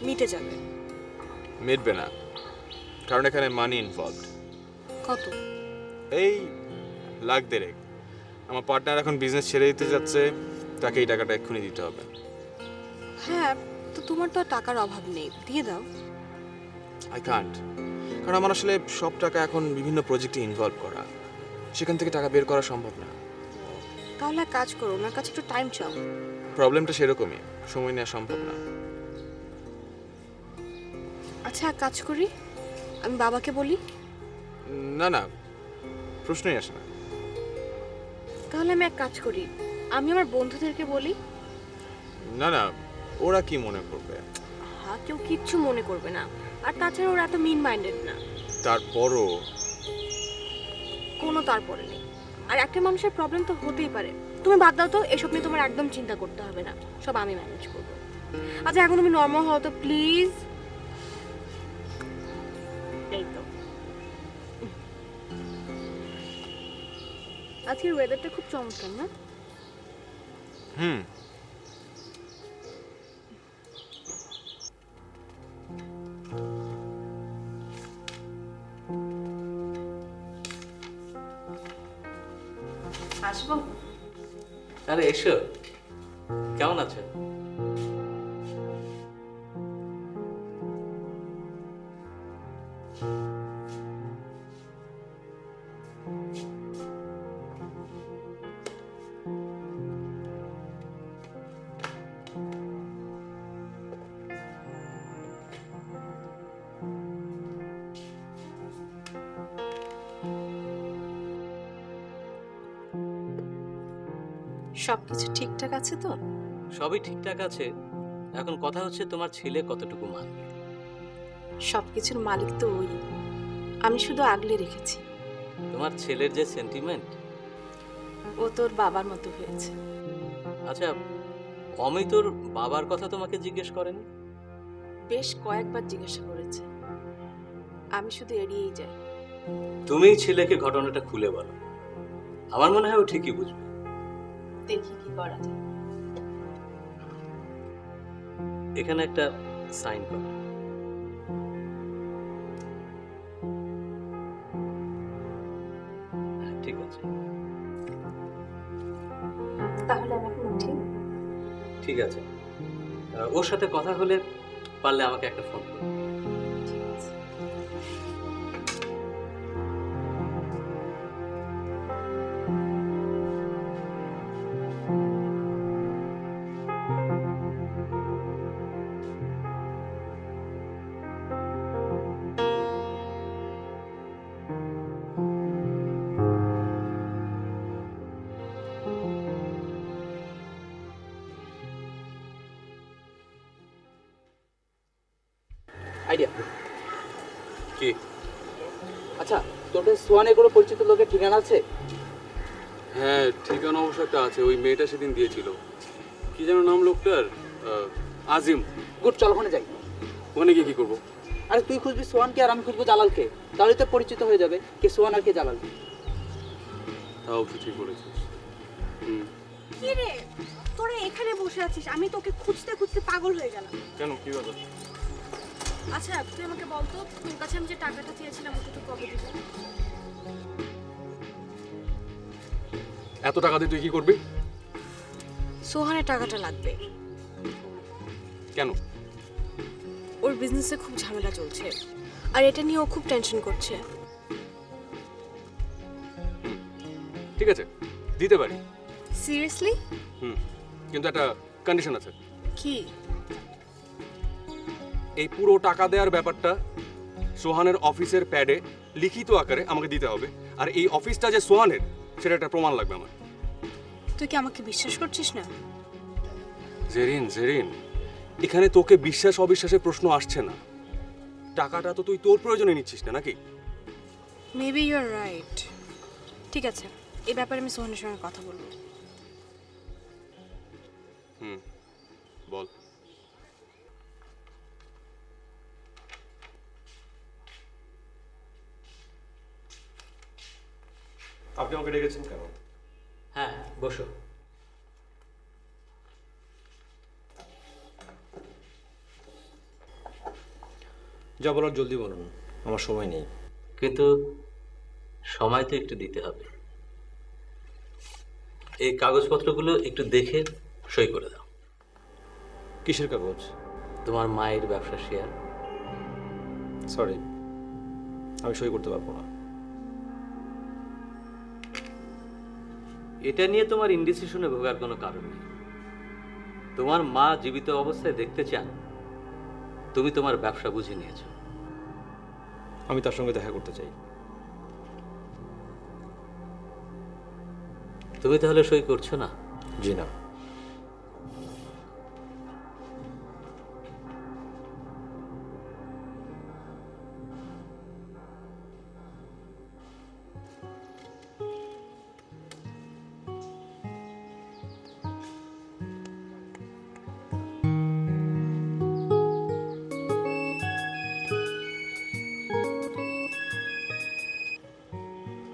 মিটে যাবে। মিটবে না, কারণ এখানে মানি ইনভলভড। কত? এই লাখ দেড়েক। আমার পার্টনার এখন বিজনেস ছেড়ে দিতে যাচ্ছে, তাকে এই টাকাটা এক্ষুনি দিতে হবে। হ্যাঁ, তো তোমার তো আর টাকার অভাব নেই, দিয়ে দাও। আই কান্ট, কারণ আমার আসলে সব টাকা এখন বিভিন্ন প্রজেক্টে ইনভলভ করা, সেখান থেকে টাকা বের করা সম্ভব না। তাহলে এক কাজ করো, ওনার কাছে একটু টাইম চাও। প্রবলেমটা সেরকমই, সময় নেওয়া সম্ভব না। আচ্ছা, এক কাজ করি, আমি বাবাকে বলি। না না, প্রশ্নই আসে না। তাহলে আমি এক কাজ করি, আমি আমার বন্ধুদেরকে বলি। না না, ওরা কি মনে করবে? হ্যাঁ, কেউ কিচ্ছু মনে করবে না। আর তাছাড়া ওরা এত মিন মাইন্ডেড না। তারপরও কোনো তারপরে নেই। আর একটা মানুষের প্রবলেম তো হতেই পারে। তুমি বাদ দাও তো, এসব নিয়ে তোমার একদম চিন্তা করতে হবে না, সব আমি ম্যানেজ করব। আচ্ছা, এখন তুমি নর্মাল হও তো প্লিজ। এই তো, আজকের ওয়েদারটা খুব চমৎকার না? হুম। আসবো? আরে এসো, কেমন আছো? সবকিছু ঠিকঠাক আছে তো? সবই ঠিকঠাক আছে। এখন কথা হচ্ছে তোমার ছেলে কতটুকু মানবে। সবকিছুর মালিক তো ওই, আমি শুধু আগলে রেখেছি। তোমার ছেলের যে সেন্টিমেন্ট, ও তোর বাবার মতো হয়েছে। আচ্ছা, অমিত তোর বাবার কথা তোমাকে জিজ্ঞেস করেনি? বেশ কয়েকবার জিজ্ঞাসা করেছে, আমি শুধু এড়িয়েই যাই। তুমি ছেলেকে ঘটনাটা খুলে বলো, আমার মনে হয় ও ঠিকই বুঝবে। দেখি কি করা যায়। এখানে একটা সাইন করো। হ্যাঁ, ঠিক আছে। বলেছে। তাহলে আমি এখন উঠি। ঠিক আছে, ওর সাথে কথা হলে পারলে আমাকে একটা ফোন করো। আইডিয়া। কি? আচ্ছা, তোদের সোয়ানের কোনো পরিচিত লোকের ঠিকানা আছে? হ্যাঁ, ঠিকানা অবশ্য একটা আছে, ওই মেয়েটা সেদিন দিয়েছিল। কি যেন নাম লোকটার? আজিম। গুড, চল ওখানে যাই। ওখানে গিয়ে কি করবো? আরে তুই খুঁজবি সোহানকে আর আমি খুঁজবো জালালকে, তাহলে তো পরিচিত হয়ে যাবে কে সোহান আর কে জালাল। তাও অবশ্য ঠিক বলেছিস। কি রে তোরা এখানে বসে আছিস, আমি তোকে খুঁজতে খুঁজতে পাগল হয়ে গেলাম। কেন, কি ব্যাপার? আচ্ছা তুই আমাকে বলতো, তোর কাছে আমি যে টাকাটা চেয়েছিলাম ওটা তুই কবে দিবি? এত টাকা দিয়ে তুই কি করবি? সোহানের টাকাটা লাগবে, কেন? ওর বিজনেসে খুব ঝামেলা চলছে আর এটা নিয়ে ও খুব টেনশন করছে। ঠিক আছে, দিতে পারি। সিরিয়াসলি? কিন্তু একটা কন্ডিশন আছে। কি? এই পুরো টাকা দেওয়ার ব্যাপারটা সোহানের অফিসের প্যাডে লিখিত আকারে আমাকে দিতে হবে, আর এই অফিসটা যে সোহানের সেটা একটা প্রমাণ লাগবে আমার। তুই কি আমাকে বিশ্বাস করছিস না? জেরিন, জেরিন, এখানে তোকে বিশ্বাস অবিশ্বাসের প্রশ্ন আসছে না। টাকাটা তো তুই তোর প্রয়োজনে নিচ্ছিস না নাকি? Maybe you are right. ঠিক আছে, এই ব্যাপারে আমি সোহানের সঙ্গে কথা বলবো। বল। আপনি আমাকে ডেকেছেন কেন? হ্যাঁ, বসো। যা বলার জলদি বলুন, আমার সময় নেই। কিন্তু সময় তো একটু দিতে হবে। এই কাগজপত্রগুলো একটু দেখে সই করে দাও। কিসের কাগজ? তোমার মায়ের ব্যবসা শেয়ার। সরি, আমি সই করতে পারবো না। এটা নিয়ে তোমার ইনডিসিশনে ভোগার কোনো কারণ নেই। তোমার মা জীবিত অবস্থায় দেখতে চান তুমি তোমার ব্যবসা বুঝে নিয়েছো। আমি তার সঙ্গে দেখা করতে চাই। তুমি তাহলে সই করছো না? জি না।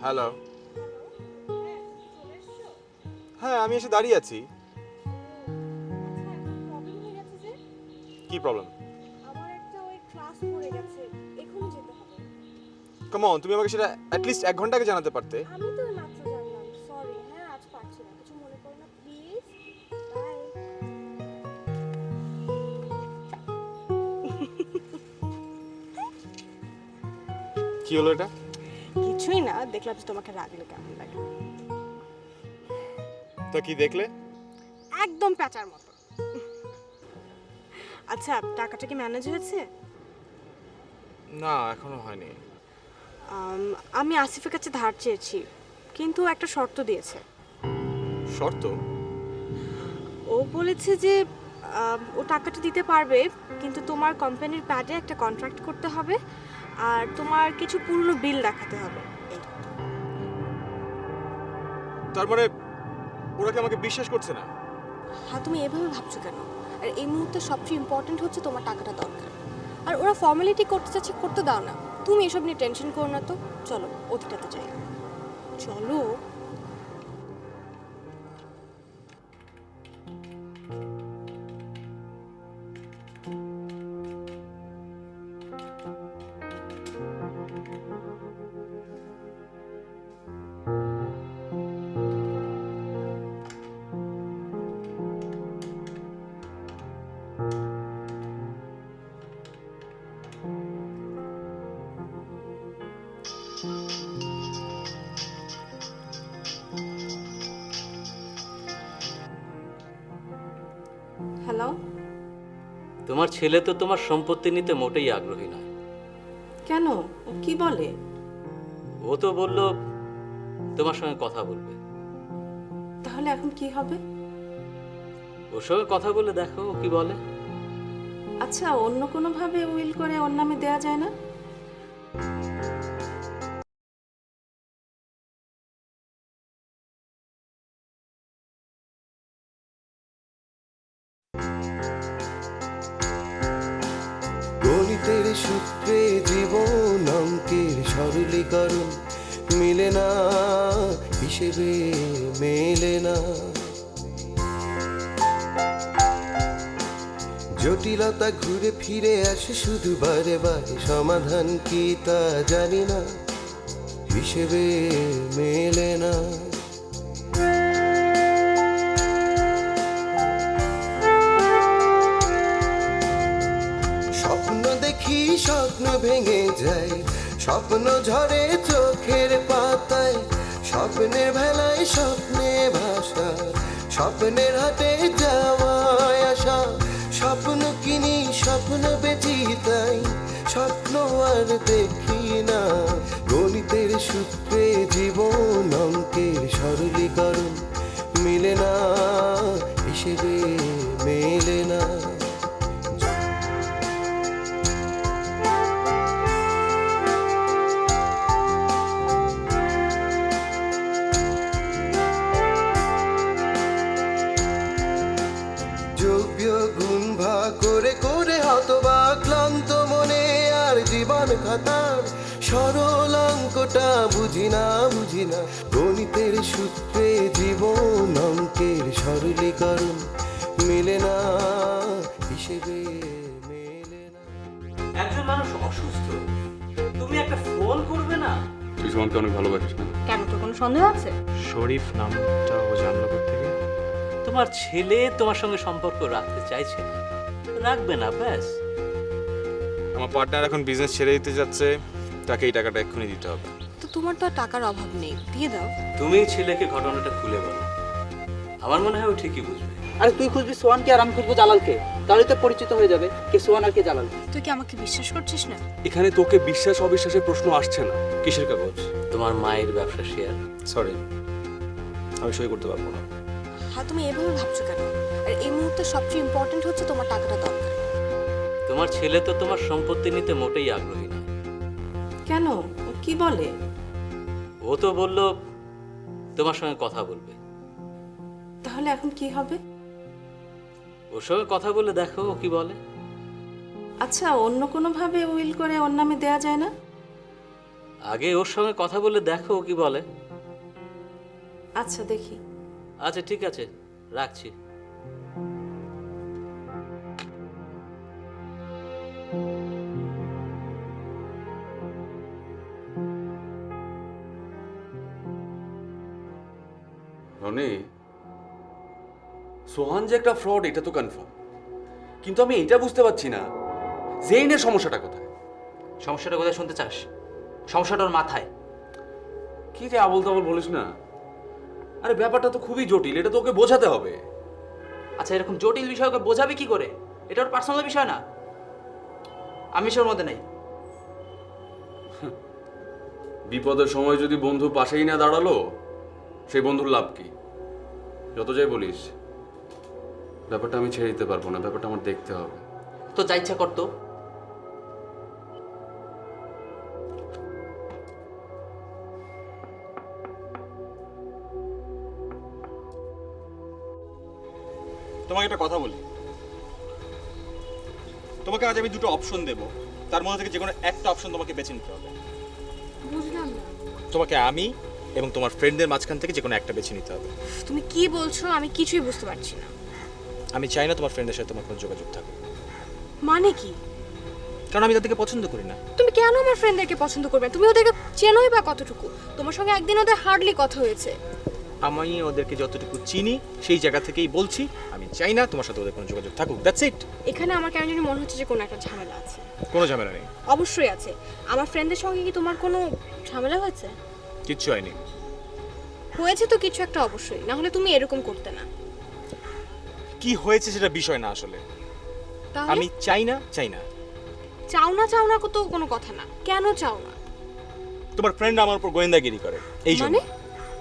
হ্যালো। হ্যাঁ, আমি এসে দাঁড়িয়ে আছি। কি প্রবলেম? আমার একটা ওই ক্লাস পড়ে গেছে, এখনই যেতে হবে। কাম অন, তুমি আমাকে সেটা অ্যাটলিস্ট 1 ঘন্টা আগে জানাতে পারতে। আমি তো মাত্র জানলাম, সরি। হ্যাঁ, আজ পারছি না, কিছু মনে করো না প্লিজ। বাই। কি হলো এটা? কিছুই না, দেখলাম যে তোমাকে রাগলে কেমন লাগে। তো কি দেখলে? একদম প্যাচার মতো। আচ্ছা, টাকাটা কি ম্যানেজ হয়েছে? না, এখনো হয়নি। আমি আসিফের কাছে ধার চেয়েছি, কিন্তু একটা শর্ত দিয়েছে। শর্ত? ও বলেছে যে ও টাকাটা দিতে পারবে, কিন্তু তোমার কোম্পানির প্যাডে একটা কন্ট্রাক্ট করতে হবে আর তোমার কিছু পুরনো বিল দেখাতে হবে। তার মানে ওরা কি আমাকে বিশ্বাস করছে না? হ্যাঁ, তুমি এভাবে ভাবছো কেন? আর এই মুহূর্তে সবচেয়ে ইম্পর্টেন্ট হচ্ছে তোমার টাকাটা দরকার। আর ওরা ফর্মালিটি করতে চাচ্ছে, করতে দাও না। তুমি এসব নিয়ে টেনশন করো না তো। চলো অতিটাতে যাই, চলো। হ্যালো, তোমার ছেলে তো তোমার সম্পত্তি নিতে মোটেই আগ্রহী নয়। কেন? ও কি বলে? ও তো বলল তোমার সঙ্গে কথা বলবে। তাহলে এখন কি হবে? ওর সঙ্গে কথা বলে দেখো ও কি বলে। আচ্ছা, অন্য কোনো ভাবে উইল করে ওর নামে দেয়া যায় না? গণিতের সূত্রে জীবন অঙ্কের সরলীকরণ মিলে না, হিসেবে মেলে না। জটিলতা ঘুরে ফিরে আসে শুধু বারে বারে, সমাধান কি তা জানি না, হিসেবে মেলে না। স্বপ্ন দেখি স্বপ্ন ভেঙে যায়, স্বপ্ন ঝরে চোখের পাতায়, স্বপ্নের ভেলায় স্বপ্নে ভাষা, স্বপ্নের হাটে যাওয়ায় আসা। স্বপ্ন কিনি স্বপ্ন বেচি তাই স্বপ্ন আর দেখি না। গণিতের সূত্রে জীবন অঙ্কের সরলীকরণ মিলে না, হিসেবে মেলে না। যোগ্য গুণ ভাগ করে করে হতবা ক্লান্ত মনে আর জীবন খাতার সরল অঙ্কটা বুঝি না, বুঝি না। গণিতের সূত্রে জীবন অঙ্কের সরলীকরণ মেলে না, হিসেবে মেলে না। একজন মানুষ অসুস্থ, তুমি একটা ফোন করবে না? তুই সুমনকে অনেক ভালোবাসিস না? কেন, তোর কোনো সন্দেহ আছে? শরীফ নামটা ও জানলো থেকে? তোমার ছেলে তোমার সঙ্গে সম্পর্ক রাখতে চাইছে না, রাখবে না, ব্যাস। আমার পার্টনার এখন বিজনেস ছেড়ে দিতে যাচ্ছে, তাকে এই টাকাটা এক্ষুনি দিতে হবে। তো তোমার তো আর টাকার অভাব নেই, দিয়ে দাও। তুমি ছেলেকে ঘটনাটা খুলে বলো, আমার মনে হয় ও ঠিকই বুঝবে। আরে তুই খুঁজবি সোহানকে আর আমি খুঁজবো জালালকে, তাহলে তো পরিচিত হয়ে যাবে কে সোহান আর কে জালাল। তুই কি আমাকে বিশ্বাস করছিস না? এখানে তোকে বিশ্বাস অবিশ্বাসের প্রশ্ন আসছে না। কিসের কাগজ? তোমার মায়ের ব্যবসা শেয়ার। সরি, আমি সই করতে পারবো না। হ্যাঁ, তুমি এভাবে ভাবছো কেন? আর এই মুহূর্তে সবচেয়ে ইম্পর্টেন্ট হচ্ছে তোমার টাকাটা দরকার। তোমার ছেলে তো তোমার সম্পত্তি নিতে মোটেই আগ্রহী নয়। কেন? ও কি বলে? ও তো বলল তোমার সঙ্গে কথা বলবে। তাহলে এখন কি হবে? ওর সঙ্গে কথা বলে দেখো ও কি বলে। আচ্ছা, অন্য কোনো ভাবে উইল করে ওর নামে দেয়া যায় না? আগে ওর সঙ্গে কথা বলে দেখো ও কি বলে। আচ্ছা, দেখি। আচ্ছা ঠিক আছে, রাখছি। রনি, সোহান যে একটা ফ্রড এটা তো কনফার্ম, কিন্তু আমি এটা বুঝতে পারছি না জেইনের সমস্যাটা কোথায়। সমস্যাটা কোথায় শুনতে চাস? সমস্যাটা ওর মাথায়। কি যে আবল তাবল বলিস না। আরে ব্যাপারটা তো খুবই জটিল, এটা তো ওকে বোঝাতে হবে। আচ্ছা, এরকম জটিল বিষয়কে বোঝাবে কি করে? এটা ওর পার্সোনাল বিষয় না, আমি সের মধ্যে নেই। বিপদের সময় যদি বন্ধু পাশেই না দাঁড়ালো, সেই বন্ধুর লাভ কি? যত যাই বলিস, ব্যাপারটা আমি ছেড়ে দিতে পারবো না, ব্যাপারটা আমার দেখতে হবে। তো যা ইচ্ছা করতো। তোমাকে একটা কথা বলি, তোমাকে আজ আমি দুটো অপশন দেব, তার মধ্যে থেকে যে কোনো একটা অপশন তোমাকে বেছে নিতে হবে। বুঝলাম না। তোমাকে আমি এবং তোমার ফ্রেন্ডদের মাঝখান থেকে যে কোনো একটা বেছে নিতে হবে। তুমি কি বলছো? আমি কিছুই বুঝতে পারছি না। আমি চাই না তোমার ফ্রেন্ডের সাথে তোমার কোনো যোগাযোগ থাকুক, মানে কি? কারণ আমি তাদেরকে পছন্দ করি না। তুমি কেন আমার ফ্রেন্ডদেরকে পছন্দ করবে? তুমি ওদেরকে চেনোই বা কতটুকু? তোমার সঙ্গে একদিন ওদের হার্ডলি কথা হয়েছে। আমি ওদেরকে যতটুকু চিনি সেই জায়গা থেকেই বলছি, আমি চাই না তোমার সাথে ওদের কোনো যোগাযোগ থাকুক। That's it. এখানে আমার কেন জানি মনে হচ্ছে যে কোনো একটা ঝামেলা আছে। কোনো ঝামেলা নেই। অবশ্যই আছে। আমার ফ্রেন্ডদের সঙ্গে কি তোমার কোনো ঝামেলা হয়েছে? কিচ্ছু হয়নি। হয়েছে তো কিছু একটা অবশ্যই, না হলে তুমি এরকম করতে না। কি হয়েছে সেটা বিষয় না আসলে। তাহলে আমি চাই না, চাই না। চাও না তো কোনো কথা না। কেন চাও না? তোমার ফ্রেন্ড আমার উপর গোয়েন্দাগিরি করে, এই জন্য। মানে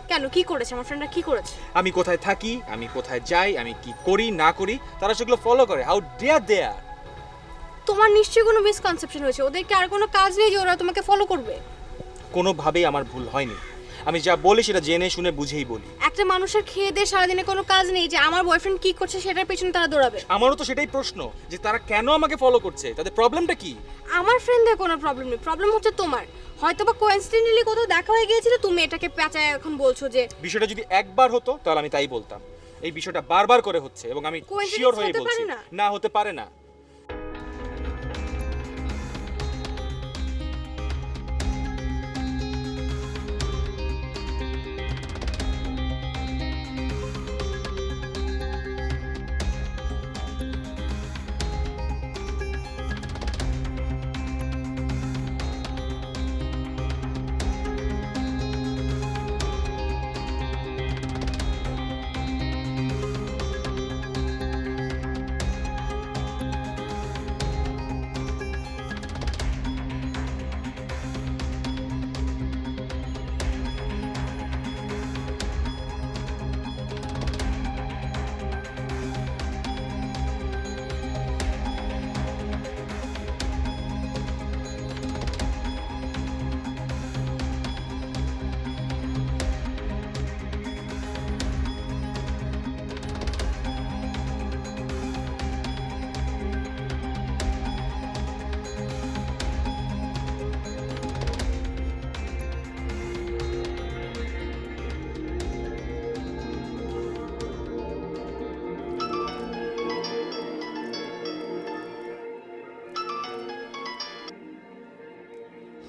কেন, কি করেছে আমার ফ্রেন্ডরা, কি করেছে? আমি কোথায় থাকি, আমি কোথায় যাই, আমি কি করি না করি, তারা সেগুলো ফলো করে। হাউ ডেয়ার দে আর। তোমার নিশ্চয়ই কোনো মিসকনসেপশন হয়েছে। ওদের কি আর কোনো কাজ নেই যে ওরা তোমাকে ফলো করবে? কোনোভাবেই আমার ভুল হয়নি। আমি যা বলি সেটা জেনে শুনে বুঝেই বলি। একটা মানুষের খেয়ে দিয়ে সারাদিনে কোনো কাজ নেই যে আমার বয়ফ্রেন্ড কি করছে সেটার পেছনে তারা দৌড়াবে? আমারও তো সেটাই প্রশ্ন যে তারা কেন আমাকে ফলো করছে, তাদের প্রবলেমটা কি? আমার ফ্রেন্ডদের কোনো প্রবলেম নেই, প্রবলেম হচ্ছে তোমার। হয়তোবা কোইন্সিডেন্টালি কোথাও দেখা হয়ে গিয়েছিল, তুমি এটাকে পেঁচায় এখন বলছো যে বিষয়টা যদি একবার হতো তাহলে আমি তাই বলতাম। এই বিষয়টা বারবার করে হচ্ছে এবং আমি শিওর হয়ে বলছি না, হতে পারে না।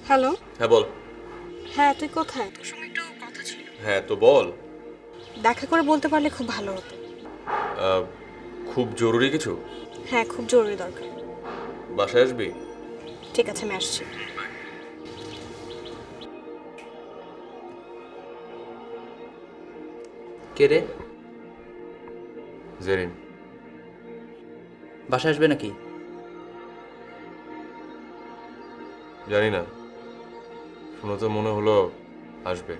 হ্যালো। হ্যাঁ বল। হ্যাঁ, তুই কোথায়? তোর সঙ্গে একটু কথা ছিল। হ্যাঁ তো বল। দেখা করে বলতে পারলে খুব ভালো হতো। খুব জরুরি কিছু? হ্যাঁ, খুব জরুরি দরকার। বাসায় আসবি? ঠিক আছে, আমি আসছি। কে রে? জেরিন। বাসায় আসবে নাকি? জানি না, শুনে তো মনে হলো আসবে।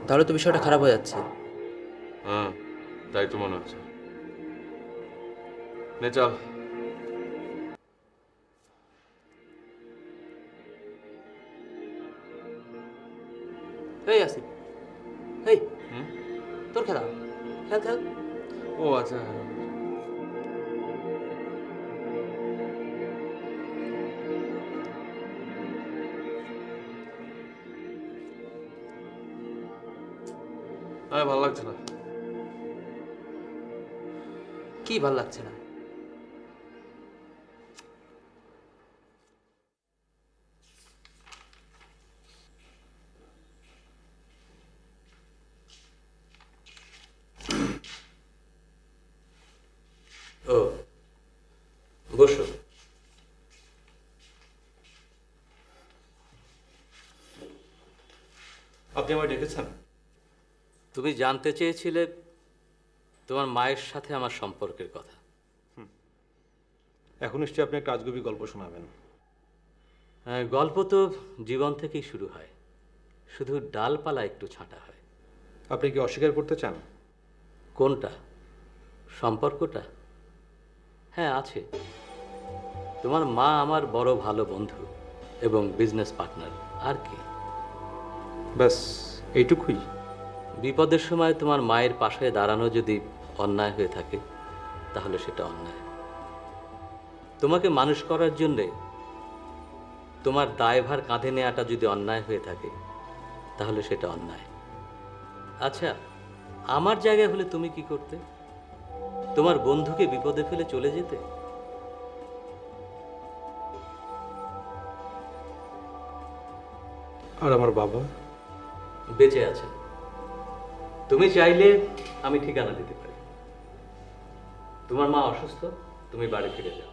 তাহলে তো বিষয়টা খারাপ হয়ে যাচ্ছে। হ্যাঁ, তাই তো মনে হচ্ছে। নে চল। এই আসিফ, এই তোর খেলা, খেল খেল। ও আচ্ছা। ভালো লাগছে না। কি ভালো লাগছে না? ও বসো। আপনি আমায় ডেকেছেন? তুমি জানতে চেয়েছিলে তোমার মায়ের সাথে আমার সম্পর্কের কথা। এখন নিশ্চয়ই আপনি একটা আজগুবি গল্প শোনাবেন। হ্যাঁ, গল্প তো জীবন থেকেই শুরু হয়, শুধু ডালপালা একটু ছাঁটা হয়। আপনি কি অস্বীকার করতে চান? কোনটা? সম্পর্কটা? হ্যাঁ আছে। তোমার মা আমার বড় ভালো বন্ধু এবং বিজনেস পার্টনার। আর কি? ব্যাস এইটুকুই? বিপদের সময় তোমার মায়ের পাশে দাঁড়ানো যদি অন্যায় হয়ে থাকে তাহলে সেটা অন্যায়। তোমাকে মানুষ করার জন্যে তোমার দায়ভার কাঁধে নেওয়াটা যদি অন্যায় হয়ে থাকে তাহলে সেটা অন্যায়। আচ্ছা, আমার জায়গায় হলে তুমি কি করতে? তোমার বন্ধুকে বিপদে ফেলে চলে যেতে? আর আমার বাবা? বেঁচে আছেন, তুমি চাইলে আমি ঠিকানা দিতে পারি। তোমার মা অসুস্থ, তুমি বাড়ি ফিরে যাও।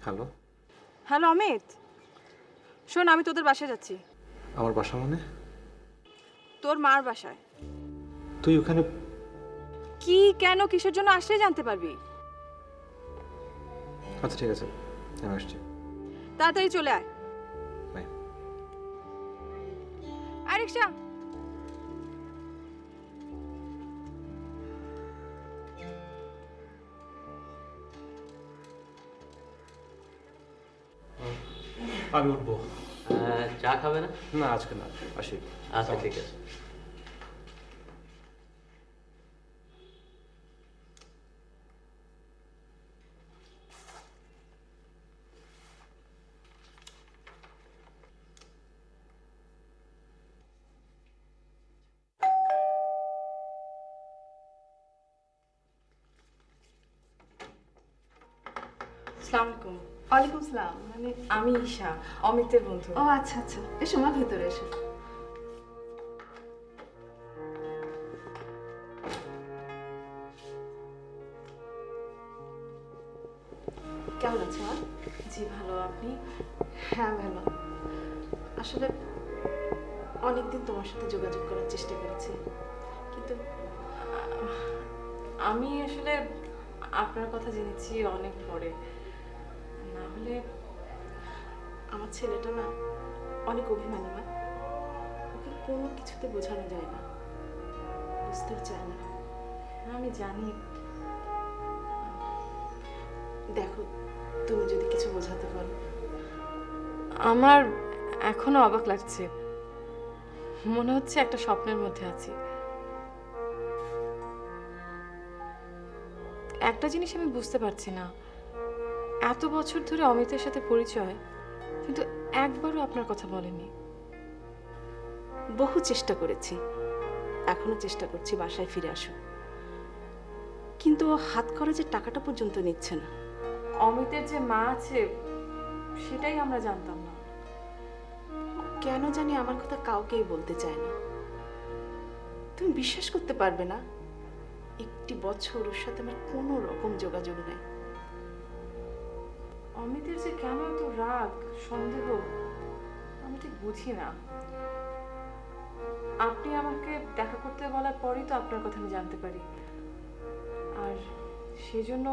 হ্যালো, হ্যালো অমিত, শোন আমি তোদের বাসায় যাচ্ছি। আমার বাসা মানে? তোর মার বাসায়। তুই ওখানে? কি, কেন, কিসের জন্য আসলে জানতে পারবি। আচ্ছা ঠিক আছে, আমি আসছি। তাড়াতাড়ি চলে আয়। বাই। আয় রিক্সা। আমি উঠবো। চা খাবে না? না আজকে না, আসি। আচ্ছা ঠিক আছে। আসসালামু আলাইকুম। ওয়ালাইকুম সালাম। মানে আমি ঈশা, অমিতের বন্ধু। ও আচ্ছা আচ্ছা, এসো মা, ভেতরে এসো। কেমন আছো মা? জি ভালো, আপনি? হ্যাঁ ভালো। আসলে অনেকদিন তোমার সাথে যোগাযোগ করার চেষ্টা করেছি, কিন্তু আমি আসলে আপনার কথা জেনেছি অনেক পরে, না হলে। আমার ছেলেটা না অনেক অভিমানী মা, ওকে কোনো কিছুতে বোঝানো যায় না, বুঝতেও চায় না। আমি জানি। দেখো, তুমি যদি কিছু বোঝাতে পারো। আমার এখনো অবাক লাগছে, মনে হচ্ছে একটা স্বপ্নের মধ্যে আছি। একটা জিনিস আমি বুঝতে পারছি না, এত বছর ধরে অমিতের সাথে পরিচয়, কিন্তু একবারও আপনার কথা বলেনি। বহু চেষ্টা করেছি, এখনো চেষ্টা করছি বাসায় ফিরে আসো, কিন্তু ও হাত খরচের টাকাটা পর্যন্ত নিচ্ছে না। অমিতের যে মা আছে সেটাই আমরা জানতাম না। কেন জানি আমার কথা কাউকেই বলতে চায় না। তুমি বিশ্বাস করতে পারবে না, একটি বছর ওর সাথে আমার কোনো রকম যোগাযোগ নেই। অমিতের যে কেন এত রাগ, সন্দেহ, আমি ঠিক বুঝি না। আপনি আমাকে দেখা করতে বলার পরই তো আপনার কথা আমি জানতে পারি, আর সেজন্য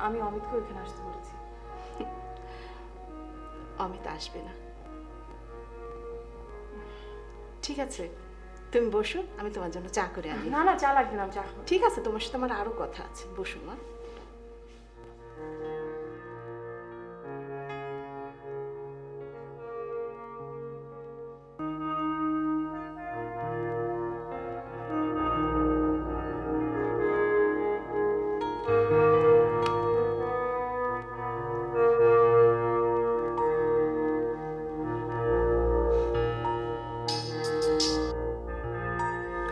আমি অমিতকে এখানে আসতে বলেছি। অমিত আসবে না। ঠিক আছে, তুমি বসো, আমি তোমার জন্য চা করে আনি। না না, চা লাগবে না, আমি চা খাবো। ঠিক আছে, তোমার সাথে আমার আরো কথা আছে, বসো মা।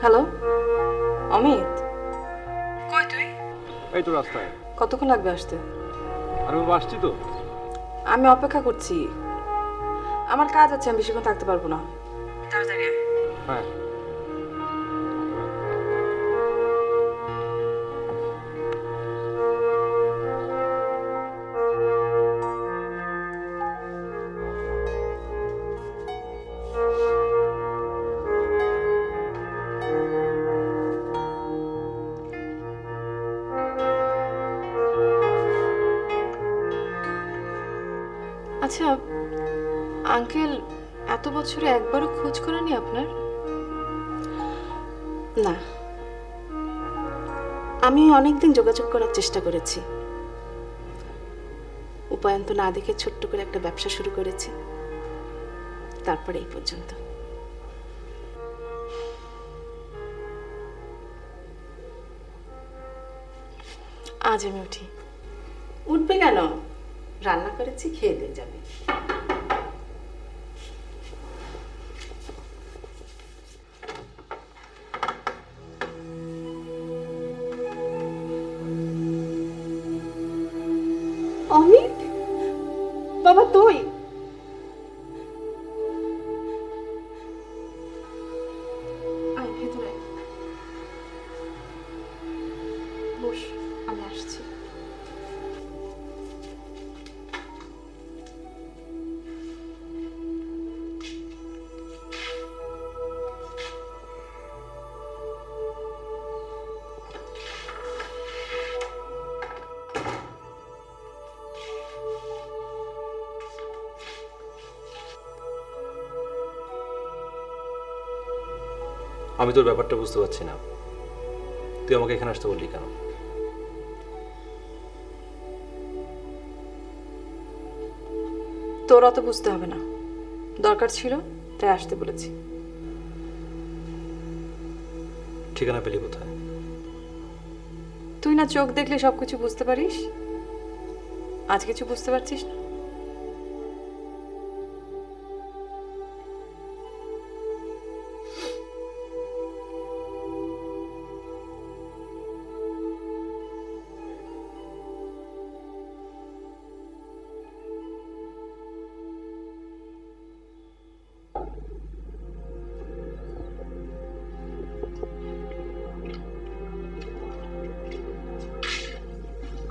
হ্যালো অমিত, কই তুই? এই তো রাস্তায়। কতক্ষণ লাগবে আসতে? আরে বাবা, আসছি তো। আমি অপেক্ষা করছি, আমার কাজ আছে, আমি বেশিক্ষণ থাকতে পারবো না। তাড়াতাড়ি আয়। হ্যাঁ। আচ্ছা আঙ্কেল, এত বছরে একবারও খোঁজ করেনি আপনার? না, আমি অনেকদিন যোগাযোগ করার চেষ্টা করেছি, উপায়ন্ত না দেখে ছোট্ট করে একটা ব্যবসা শুরু করেছি, তারপরে এই পর্যন্ত। আজ আমি উঠি। উঠবে কেন? রান্না করেছি, খেয়ে দিয়ে যাবে। অমিত, বাবা তুই? আয় ভেতরে আয়। বস, আমি আসছি। আমি তোর ব্যাপারটা বুঝতে পারছি না, তুই আমাকে এখানে আসতে বললি কেন? তোর অত বুঝতে হবে না, দরকার ছিল তাই আসতে বলেছি। ঠিকানা পেলি কোথায়? তুই না চোখ দেখলে সবকিছু বুঝতে পারিস, আজ কিছু বুঝতে পারছিস না?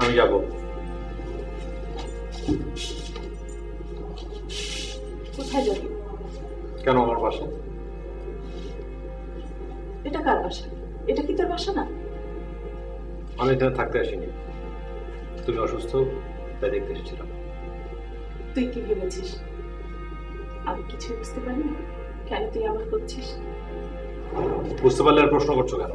আমি যাব। কোথায় যাবি? কেন আমার বাসা? এটা কার বাসা? এটা কি তোর বাসা না? আমি এখানে থাকতে আসিনি, তুমি অসুস্থ তাই দেখতে এসেছিলাম। তুই কি ভেবেছিস আমি কিছু বুঝতে পারিনি? কেন তুই আমার করছিস? বুঝতে পারলে আর প্রশ্ন করছো কেন?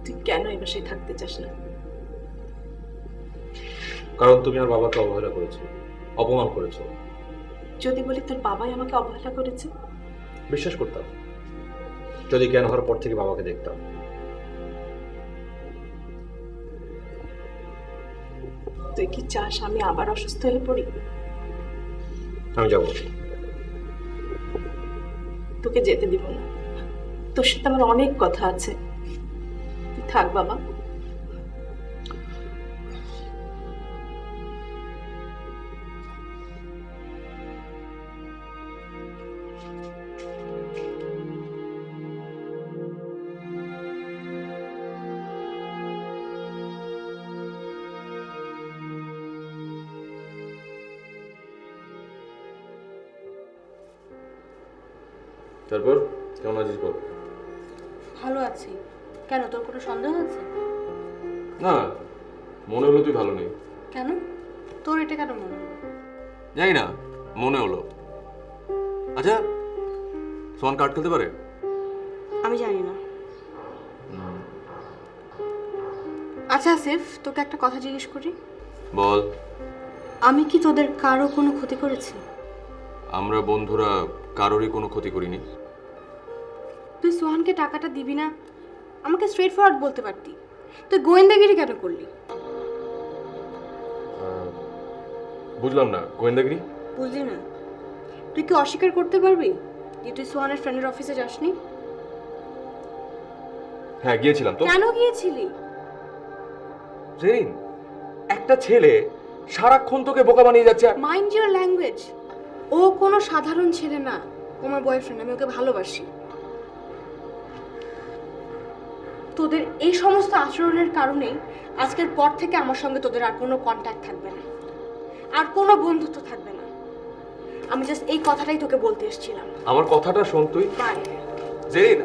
তুই কেন এই বাসায় থাকতে চাস না? কারণ তুমি আর বাবাকে অবহেলা করেছো, অপমান করেছো। যদি বলি তোর বাবাই আমাকে অবহেলা করেছে? বিশ্বাস করতাম যদি জ্ঞান হওয়ার পর থেকে বাবাকে দেখতাম। তুই কি চাস আমি আবার অসুস্থ হয়ে পড়ি? আমি যাব। তোকে যেতে দিব না, তোর সাথে আমার অনেক কথা আছে। তুই থাক বাবা। তারপর কেমন আছিস বল? ভালো আছি। কেন, তোর কোনো সন্দেহ আছে? না, মনে হলো তুই ভালো নেই। কেন, তোর এটা কেন মনে হলো? জানি না, মনে হলো। আচ্ছা, সোহান কার্ড খেলতে পারে? আমি জানি না। আচ্ছা আসিফ, তোকে একটা কথা জিজ্ঞেস করি। বল। আমি কি তোদের কারো কোনো ক্ষতি করেছি? আমরা বন্ধুরা কারোরই কোনো ক্ষতি করিনি। তুই সোহানকে টাকাটা দিবি না, আমাকে স্ট্রেট ফরওয়ার্ড বলতে পারতি। তুই গোয়েন্দাগিরি কেন করলি? বুঝলাম না, গোয়েন্দাগিরি? বুঝলি না? তুই কি অস্বীকার করতে পারবি যে তুই সোহানের ফ্রেন্ডের অফিসে যাসনি? হ্যাঁ গিয়েছিলাম তো। কেন গিয়েছিলি? জেরিন, একটা ছেলে সারাক্ষণ তোকে বোকা বানিয়ে যাচ্ছে। Mind your language. ও কোনো সাধারণ ছেলে না, ও আমার বয়ফ্রেন্ড, আমি ওকে ভালোবাসি। তোদের এই সমস্ত আচরণের কারণেই আজকের পর থেকে আমার সঙ্গে তোদের আর কোনো কন্ট্যাক্ট থাকবে না, আর কোনো বন্ধুত্ব থাকবে না। আমি জাস্ট এই কথাটাই তোকে বলতে এসেছিলাম। আমার কথাটা শোন তুই। বাই। জেরিন,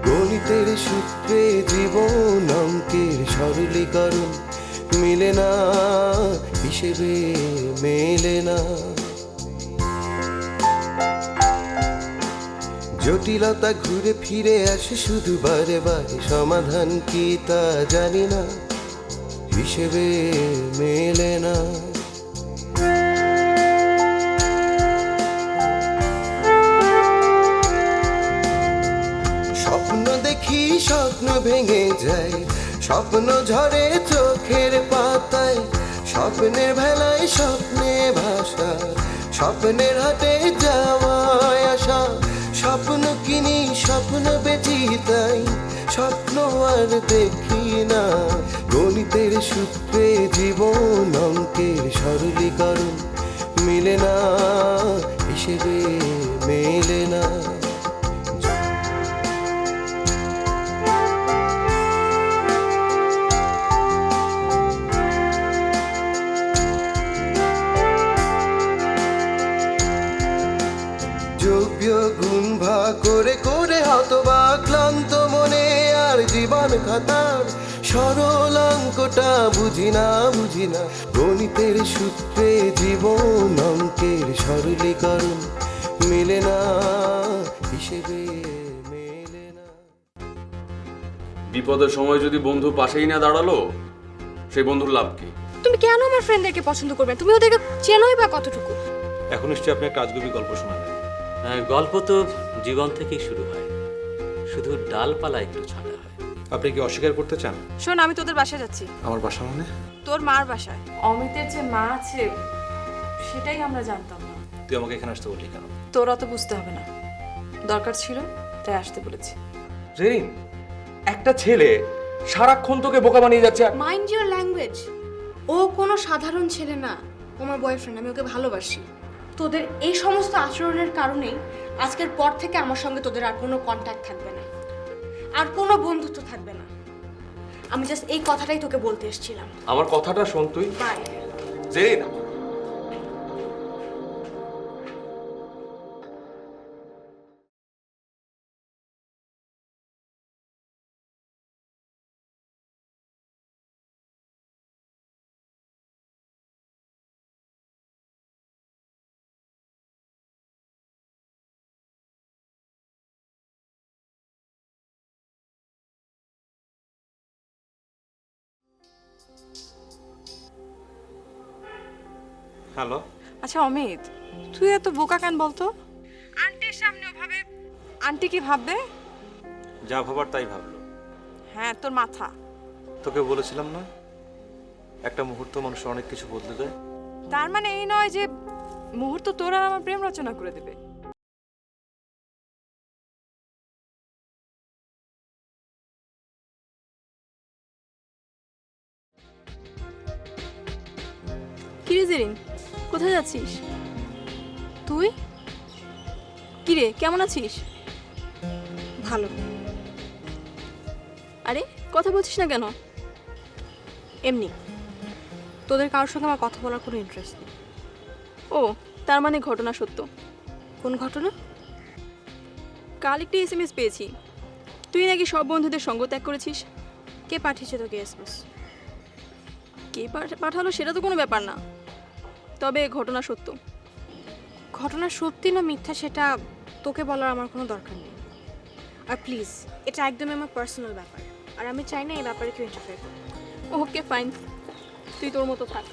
গণিতের সূত্রে জীবন অঙ্কের সরলীকরণ মিলে না, হিসেবে মেলে না। জটিলতা ঘুরে ফিরে আসে শুধু বারে বারে, সমাধান কি তা জানি না, হিসেবে মেলে না। স্বপ্ন দেখি স্বপ্ন ভেঙে যায়, স্বপ্ন ঝরে চোখের পাতায়, স্বপ্নের ভেলায় স্বপ্নে ভাষা, স্বপ্নের হাটে যাওয়ায় আসা, স্বপ্ন কিনি স্বপ্ন বেচি তাই স্বপ্ন আর দেখি না। গণিতের সূত্রে জীবন অঙ্কের সরলীকরণ মিলে না, হিসেবে মেলে না। যোগ্য গুণ ভাগ করে করে হতবা ক্লান্ত মনে আর জীবন খাতার সরল অঙ্কটা বুঝি না বুঝি না। গণিতের সূত্রে জীবন অঙ্কের সরলীকরণ মিলে না, হিসেবে মেলে না। বিপদের সময় যদি বন্ধু পাশেই না দাঁড়ালো, সেই বন্ধুর লাভ কি? তুমি কেন আমার ফ্রেন্ডদেরকে পছন্দ করবে? তুমি ওদেরকে চেনোই বা কতটুকু? এখন নিশ্চয়ই আপনি একটা আজগুবি গল্প শোনাবেন। গল্প তো জীবন থেকেই শুরু হয়, শুধু ডালপালা একটু ছাঁটা হয়। আপনি কি অস্বীকার করতে চান? শোন, আমি তোদের বাসায় যাচ্ছি। আমার বাসা মানে? তোর মার বাসায়। অমিতের যে মা আছে সেটাই আমরা জানতাম না। তুই আমাকে এখানে আসতে বললি কেন? তোর অত বুঝতে হবে না, দরকার ছিল তাই আসতে বলেছি। জেরিন, একটা ছেলে সারাক্ষণ তোকে বোকা বানিয়ে যাচ্ছে। Mind your language. ও কোনো সাধারণ ছেলে না, ও আমার বয়ফ্রেন্ড, আমি ওকে ভালোবাসি। তোদের এই সমস্ত আচরণের কারণেই আজকের পর থেকে আমার সঙ্গে তোদের আর কোনো কন্ট্যাক্ট থাকবে না, আর কোনো বন্ধুত্ব থাকবে না। আমি জাস্ট এই কথাটাই তোকে বলতে এসেছিলাম। আমার কথাটা শোন তুই। বাই। জেরিন, হ্যালো। আচ্ছা অমিত, তুই এত বোকা কেন বলতো? আন্টির সামনে ওভাবে, আন্টি কি ভাববে? যা ভাবার তাই ভাবলো। হ্যাঁ, তোর মাথা। তোকে বলেছিলাম না, একটা মুহূর্ত মানুষের অনেক কিছু বদলে দেয়। তার মানে এই নয় যে মুহূর্ত তোর আর আমার প্রেম রচনা করে দেবে। কিরে জেরিন, কোথায় যাচ্ছিস? তুই? কিরে, কেমন আছিস? ভালো। আরে কথা বলছিস না কেন? এমনি। তোদের কারোর সঙ্গে আমার কথা বলার কোনো ইন্টারেস্ট নেই। ও, তার মানে ঘটনা সত্য। কোন ঘটনা? কাল একটি SMS পেয়েছি, তুই নাকি সব বন্ধুদের সঙ্গ ত্যাগ করেছিস। কে পাঠিয়েছে তোকে SMS? কে পাঠালো সেটা তো কোনো ব্যাপার না, তবে ঘটনা সত্য। ঘটনা সত্যি না মিথ্যা সেটা তোকে বলার আমার কোনো দরকার নেই। আর প্লিজ, এটা একদমই আমার পার্সোনাল ব্যাপার, আর আমি চাই না এই ব্যাপারে কেউ ইন্টারফেয়ার করুক। ওকে ফাইন, তুই তোর মতো থাক।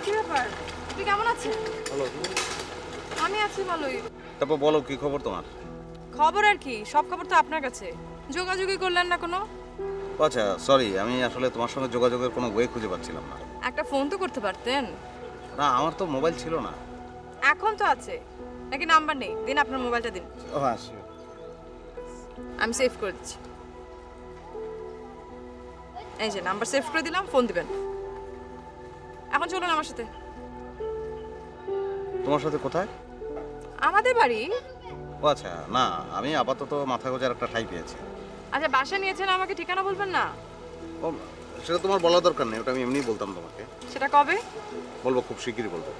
কি ব্যাপার, তুই কেমন আছিস? আমি আছি ভালোই। তারপর বলো, কি খবর তোমার? খবর আর কি, সব খবর তো আপনার কাছে। যোগাযোগই করলেন না কোনো? আচ্ছা সরি, আমি আসলে তোমার সঙ্গে যোগাযোগের কোনো ওয়ে খুঁজে পাচ্ছিলাম না। একটা ফোন তো করতে পারতেন। না, আমার তো মোবাইল ছিল না। এখন তো আছে নাকি? নাম্বার নেই? দিন আপনার মোবাইলটা দিন। ও হ্যাঁ, sure. আমি সেভ করে দিচ্ছি। এই যে নাম্বার সেভ করে দিলাম, ফোন দিবেন। এখন চলুন আমার সাথে। তোমার সাথে কোথায়? আমাদের বাড়ি। ও আচ্ছা, না আমি আপাতত মাথা গোজার একটা ঠাই পেয়েছি। আচ্ছা বাসা নিয়েছেন, আমাকে ঠিকানা বলবেন না? ও সেটা তোমার বলার দরকার নেই, ওটা আমি এমনিই বলতাম তোমাকে। সেটা কবে? বলবো, খুব শিগগিরই বলবো।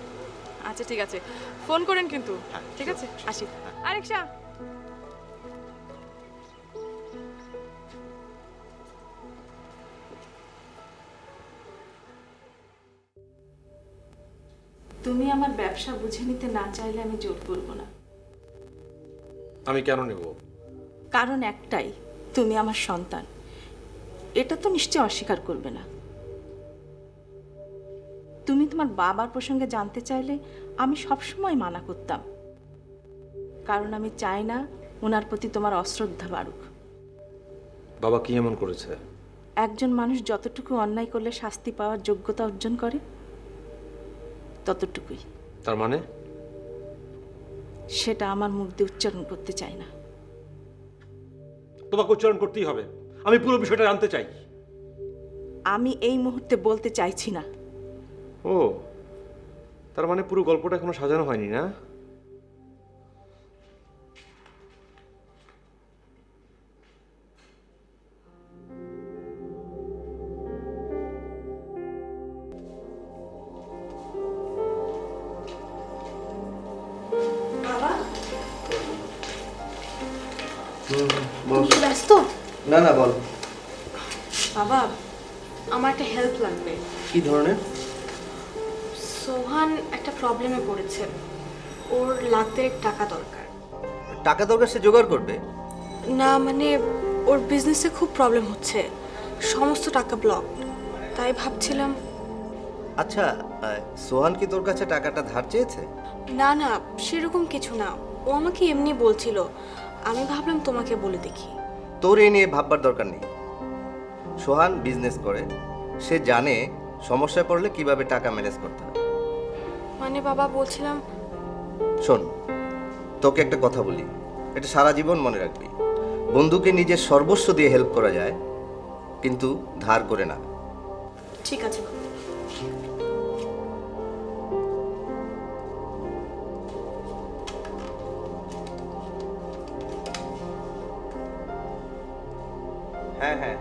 আচ্ছা ঠিক আছে, ফোন করেন কিন্তু। ঠিক আছে, আসি। আরেকশা, তুমি আমার ব্যবসা বুঝে নিতে না চাইলে আমি জোর করব না। আমি কেন নেব? কারণ একটাই, তুমি আমার সন্তান। এটা তো নিশ্চয় অস্বীকার করবে না। তুমি তোমার বাবার প্রসঙ্গে জানতে চাইলে আমি সবসময় মানা করতাম, কারণ আমি চাই না ওনার প্রতি তোমার অশ্রদ্ধা বাড়ুক। বাবা কি এমন করেছে? একজন মানুষ যতটুকু অন্যায় করলে শাস্তি পাওয়ার যোগ্যতা অর্জন করে ততটুকুই। তার মানে? সেটা আমার মুখ দিয়ে উচ্চারণ করতে চাই না। তোমাকে উচ্চারণ করতেই হবে। আমি পুরো বিষয়টা জানতে চাই। আমি এই মুহূর্তে বলতে চাইছি না। ও, তার মানে পুরো গল্পটা এখনো সাজানো হয়নি না? ব্যস্ত? না না, বল। বাবা, আমার একটা হেল্প লাগবে। কি ধরনের? সোহান একটা প্রবলেমে পড়েছে, ওর লাগতে টাকা দরকার। টাকা দরকার, সে জোগাড় করবে। না মানে ওর বিজনেসে খুব প্রবলেম হচ্ছে, সমস্ত টাকা ব্লক। তাই ভাবছিলাম। আচ্ছা, সোহান কি তোর কাছে টাকাটা ধার চেয়েছে? না না, সেরকম কিছু না, ও আমাকে এমনি বলছিল। আমি ভাবলাম তোমাকে বলে দেখি। তোর এই নিয়ে ভাববার দরকার নেই। সোহান বিজনেস করে, সে জানে সমস্যায় পড়লে কিভাবে টাকা ম্যানেজ করতে হয়। মানে বাবা বলছিলাম। শোন, তোকে একটা কথা বলি, এটা সারা জীবন মনে রাখবি। বন্ধুকে নিজের সর্বস্ব দিয়ে হেল্প করা যায়, কিন্তু ধার করে না। ঠিক আছে। হ্যাঁ হ্যাঁ,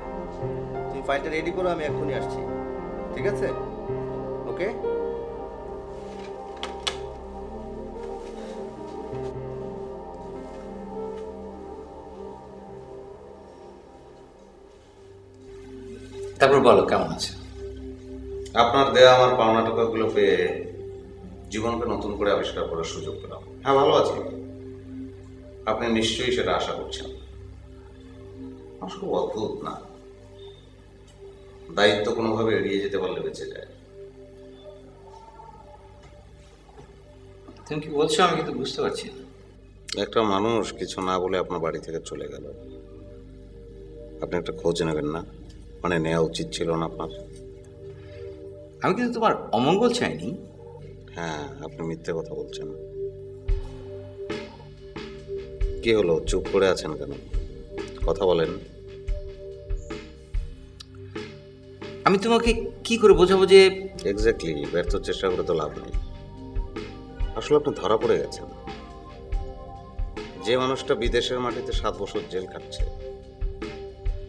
তুমি ফাইলটা রেডি করো, আমি এখনই আসছি। ঠিক আছে? ওকে। তারপর বলো কেমন আছে? আপনার দেয়া আমার পাওনা টাকাগুলো পেয়ে জীবনকে নতুন করে আবিষ্কার করার সুযোগ পেলাম। হ্যাঁ, ভালো আছি। আপনি নিশ্চয়ই সেটা আশা করছেন। আমার খুব অদ্ভুত না, দায়িত্ব কোনোভাবে এড়িয়ে যেতে পারলে বেঁচে যায়। তুমি কি বলছো আমি কিন্তু বুঝতে পারছি না। একটা মানুষ কিছু না বলে আপনার বাড়ি থেকে চলে গেল, আপনি একটা খোঁজ নেবেন না? মানে নেওয়া উচিত ছিল না আপনার? আমি কিন্তু তোমার অমঙ্গল চাইনি। হ্যাঁ, আপনি মিথ্যে কথা বলছেন। কি হলো, চুপ করে আছেন কেন? কথা বলেন। আমি তোমাকে কি করে বোঝাবো যে এক্স্যাক্টলি, ব্যর্থ চেষ্টা করে তো লাভ নেই। আসলে আপনি ধরা পড়ে গেছেন। যে মানুষটা বিদেশের মাটিতে 7 বছর জেল কাটছে,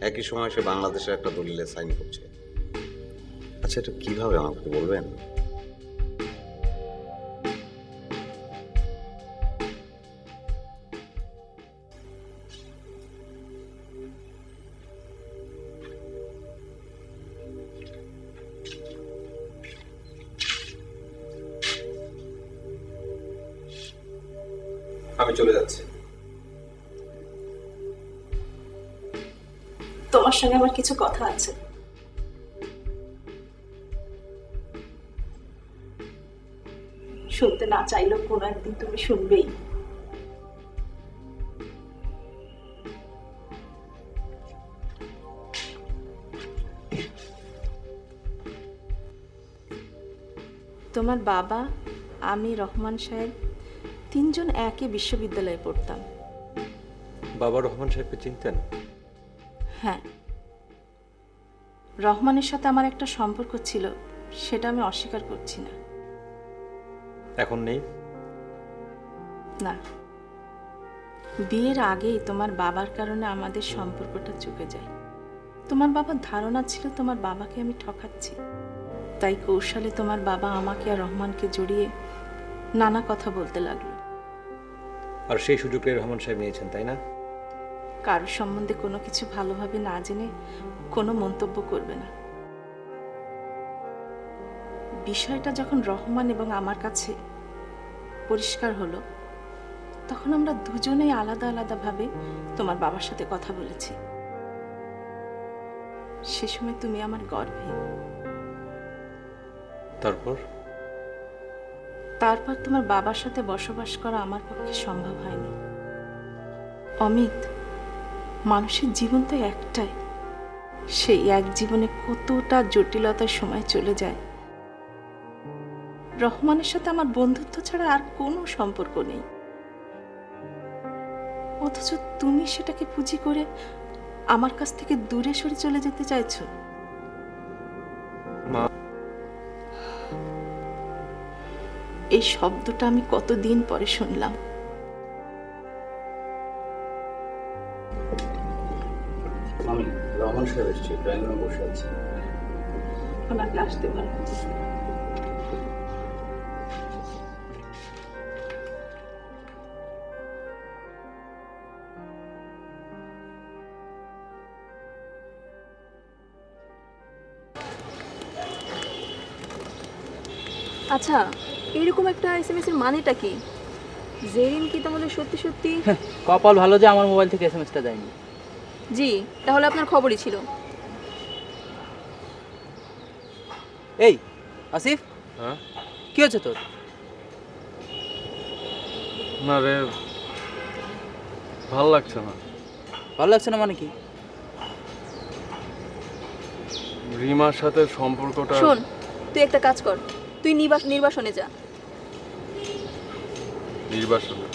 একই সময় সে বাংলাদেশের একটা দলিলে সাইন করছে। আচ্ছা, এটা কিভাবে আমাকে বলবেন? আমি চলে যাচ্ছি। তোমার সঙ্গে আমার কিছু কথা আছে। শুনতে না চাইলেও কোনো একদিন তুমি শুনবেই। তোমার বাবা, আমি, রহমান সাহেব 3 জন একই বিশ্ববিদ্যালয়ে পড়তাম। বাবা রহমান সাহেবকে চিনতেন? হ্যাঁ, রহমানের সাথে আমার একটা সম্পর্ক ছিল, সেটা আমি অস্বীকার করছি না। এখন নেই? না, বিয়ের আগেই তোমার বাবার কারণে আমাদের সম্পর্কটা চুকে যায়। তোমার বাবার ধারণা ছিল তোমার বাবাকে আমি ঠকাচ্ছি, তাই কৌশলে তোমার বাবা আমাকে আর রহমানকে জড়িয়ে নানা কথা বলতে লাগলো। আর সেই সুযোগটাই রহমান সাহেব নিয়েছেন, তাই না? কারোর সম্বন্ধে কোনো কিছু ভালোভাবে না জেনে কোনো মন্তব্য করবে না। বিষয়টা যখন রহমান এবং আমার কাছে পরিষ্কার হলো, তখন আমরা দুজনেই আলাদা আলাদাভাবে তোমার বাবার সাথে কথা বলেছি। সে সময় তুমি আমার গর্ভে। তারপর তোমার বাবার সাথে বসবাস করা আমার পক্ষে সম্ভব হয়নি। অমিত, মানুষের জীবন তো একটাই, সেই এক জীবনে কতটা জটিলতার সময় চলে যায়। রহমানের সাথে আমার বন্ধুত্ব ছাড়া আর কোনো সম্পর্ক নেই, অথচ তুমি সেটাকে পুঁজি করে আমার কাছ থেকে দূরে সরে চলে যেতে চাইছো। এই শব্দটা আমি কতদিন পরে শুনলাম। আমি রহমান সাহেব এসেছি, ড্রয়িং রুমে বসে আছি। ওনাকে আসতে পারো। আচ্ছা, এরকম একটা এসএমএস এর মানেটা কি? জেরিন কি তাহলে সত্যি সত্যি? কপাল ভালো যে আমার মোবাইল থেকে এসএমএসটা যায়নি। জি, তাহলে আপনার খবরই ছিল। এই আসিফ, হ্যাঁ কি হচ্ছে তোর? না রে, ভাল লাগছে না। ভালো লাগছে না মানে কি? রিমার সাথে সম্পর্কটা। শোন, তুই একটা কাজ কর, তুই নির্বাসনে যা। নির্বাসনে?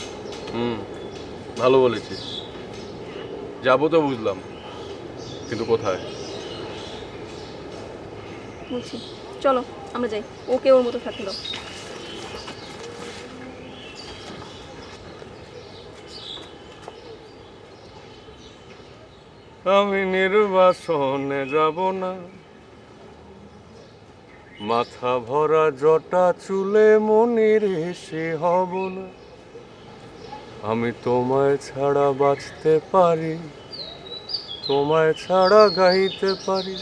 ভালো বলেছিস, যাবো তো বুঝলাম, কিন্তু কোথায়? বুঝছি, চলো আমরা যাই, ওকে ওর মতো থাকতে দাও। আমি নির্বাসনে যাব না, মাথা ভরা জটা চুলে মনির এসে হব না। আমি তোমায় ছাড়া বাঁচতে পারি, তোমায় ছাড়া গাইতে পারি।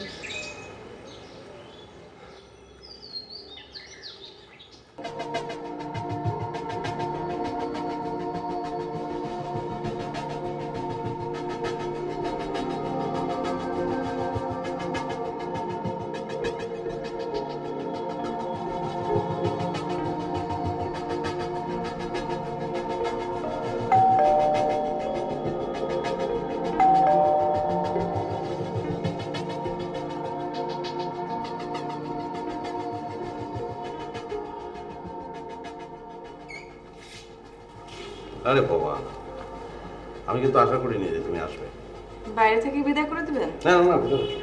আরে বাবা, আমি কিন্তু আশা করিনি যে তুমি আসবে। বাইরে থেকে বিদায় করে দেবেন? না না না, ভিতরে আসো।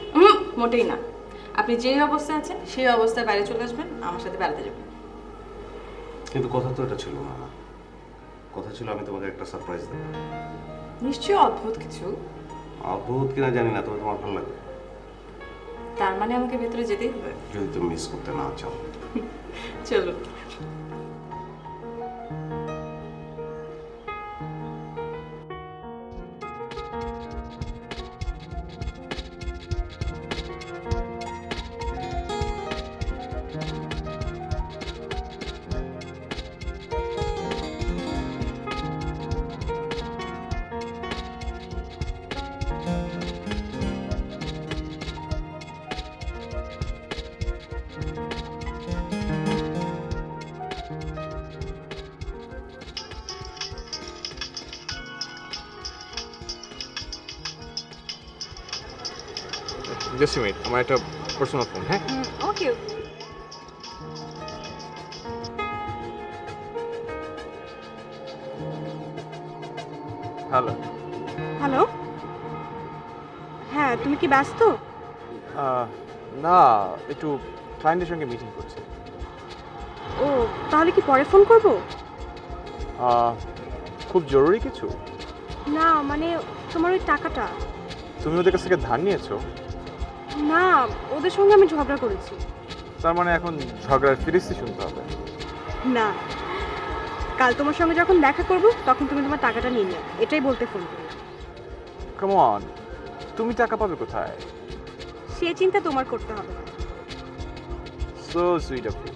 মোটেই না। আপনি যে অবস্থায় আছেন সেই অবস্থায় বাইরে চলে আসবেন, আমার সাথে বেড়াতে যাবেন। কিন্তু কথা তো এটা ছিল না। কথা ছিল আমি তোমাকে একটা সারপ্রাইজ দেবো। নিশ্চয়ই অদ্ভুত কিছু। অদ্ভুত কিনা জানি না, তবে তোমার ভালো লাগবে। তার মানে আমাকে ভেতরে যেতেই হবে? যদি তুমি মিস করতে না চাও। চলো। জাস্ট মিনিট, আমার একটা পার্সোনাল ফোন। হ্যাঁ ওকে। হ্যালো। হ্যালো, হ্যাঁ তুমি কি ব্যস্ত? না, একটু ক্লায়েন্টের সঙ্গে মিটিং করছি। ও, তাহলে কি পরে ফোন করব? খুব জরুরি কিছু? না মানে তোমার ওই টাকাটা। তুমি ওদের কাছ থেকে ধার নিয়েছো? না, ওদের সঙ্গে আমি ঝগড়া করেছি। তার মানে এখন ঝগড়ার ফিরিস্তি শুনতে হবে? না, কাল তোমার সঙ্গে যখন দেখা করব তখন তুমি তোমার টাকাটা নিয়ে নিও, এটাই বলতে ফোন করলাম। কাম অন, তুমি টাকা পাবে কোথায়? সে চিন্তা তোমার করতে হবে না। So sweet of you.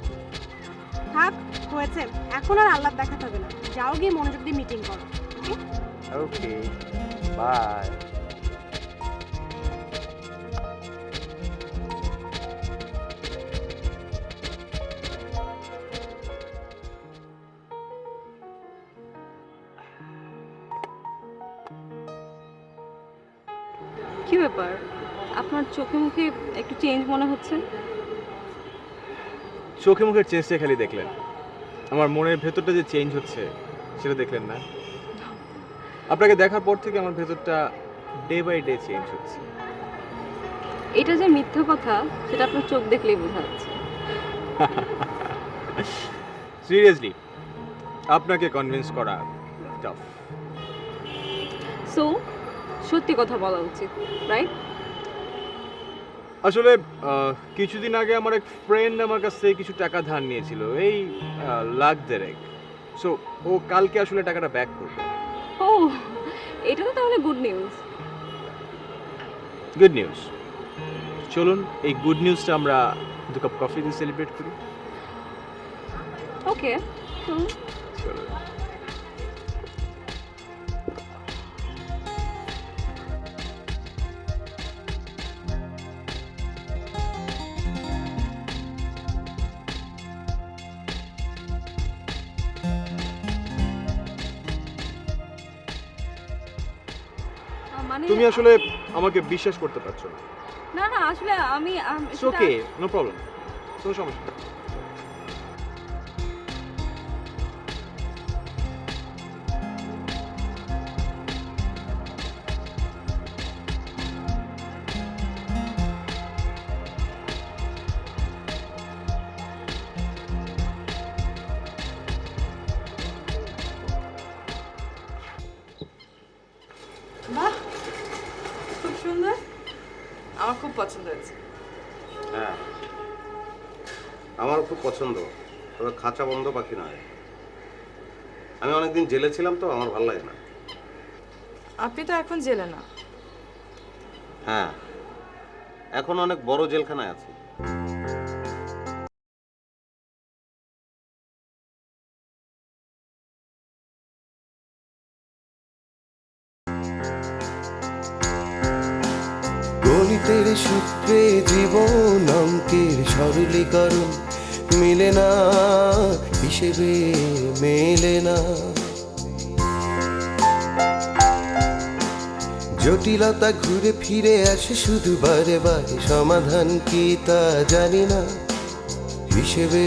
থাক, হয়েছে, এখন আর আল্লাহ দেখাতে হবে না। যাও গিয়ে মনোযোগ দিয়ে মিটিং করো। ওকে ওকে, বাই। কি ব্যাপার, আপনার চোখে মুখে একটু চেঞ্জ মনে হচ্ছে? চোখে মুখের চেঞ্জটা খালি দেখলেন, আমার মনের ভেতরটা যে চেঞ্জ হচ্ছে সেটা দেখলেন না? আপনাকে দেখার পর থেকে আমার ভেতরটা ডে বাই ডে চেঞ্জ হচ্ছে। এটা যে মিথ্যা কথা সেটা আপনার চোখ দেখলেই বোঝা যাচ্ছে। সিরিয়াসলি, আপনাকে কনভিন্স করা টাফ। সো সত্যি কথা বলা উচিত, রাইট? আসলে কিছুদিন আগে আমার এক ফ্রেন্ড আমার কাছ থেকে কিছু টাকা ধার নিয়েছিল, এই লাখ দেড়েক। সো ও কালকে আসলে টাকাটা ব্যাক করবে। ও, এটা তো তাহলে গুড নিউজ। Good news. চলুন এই গুড নিউজটা আমরা 2 কাপ কফি দিয়ে সেলিব্রেট করি। ওকে, চলুন। চলুন। মানে তুমি আসলে আমাকে বিশ্বাস করতে পারছো না। না না, আসলে আমি ইটস ওকে, নো প্রবলেম, কোনো সমস্যা নেই। বাহ, খুব সুন্দর, আমার খুব পছন্দ হয়েছে। হ্যাঁ, আমারও খুব পছন্দ, তবে খাঁচা বন্ধ পাখি নয়। আমি অনেকদিন জেলে ছিলাম তো, আমার ভালো লাগে না। আপনি তো এখন জেলে না। হ্যাঁ, এখন অনেক বড় জেলখানায় আছি। গণিতের সূত্রে জীবন অঙ্কের সরলীকরণ মিলে না, হিসেবে মেলে না। জটিলতা ঘুরে ফিরে আসে শুধু বারে বারে, সমাধান কি তা জানি না, হিসেবে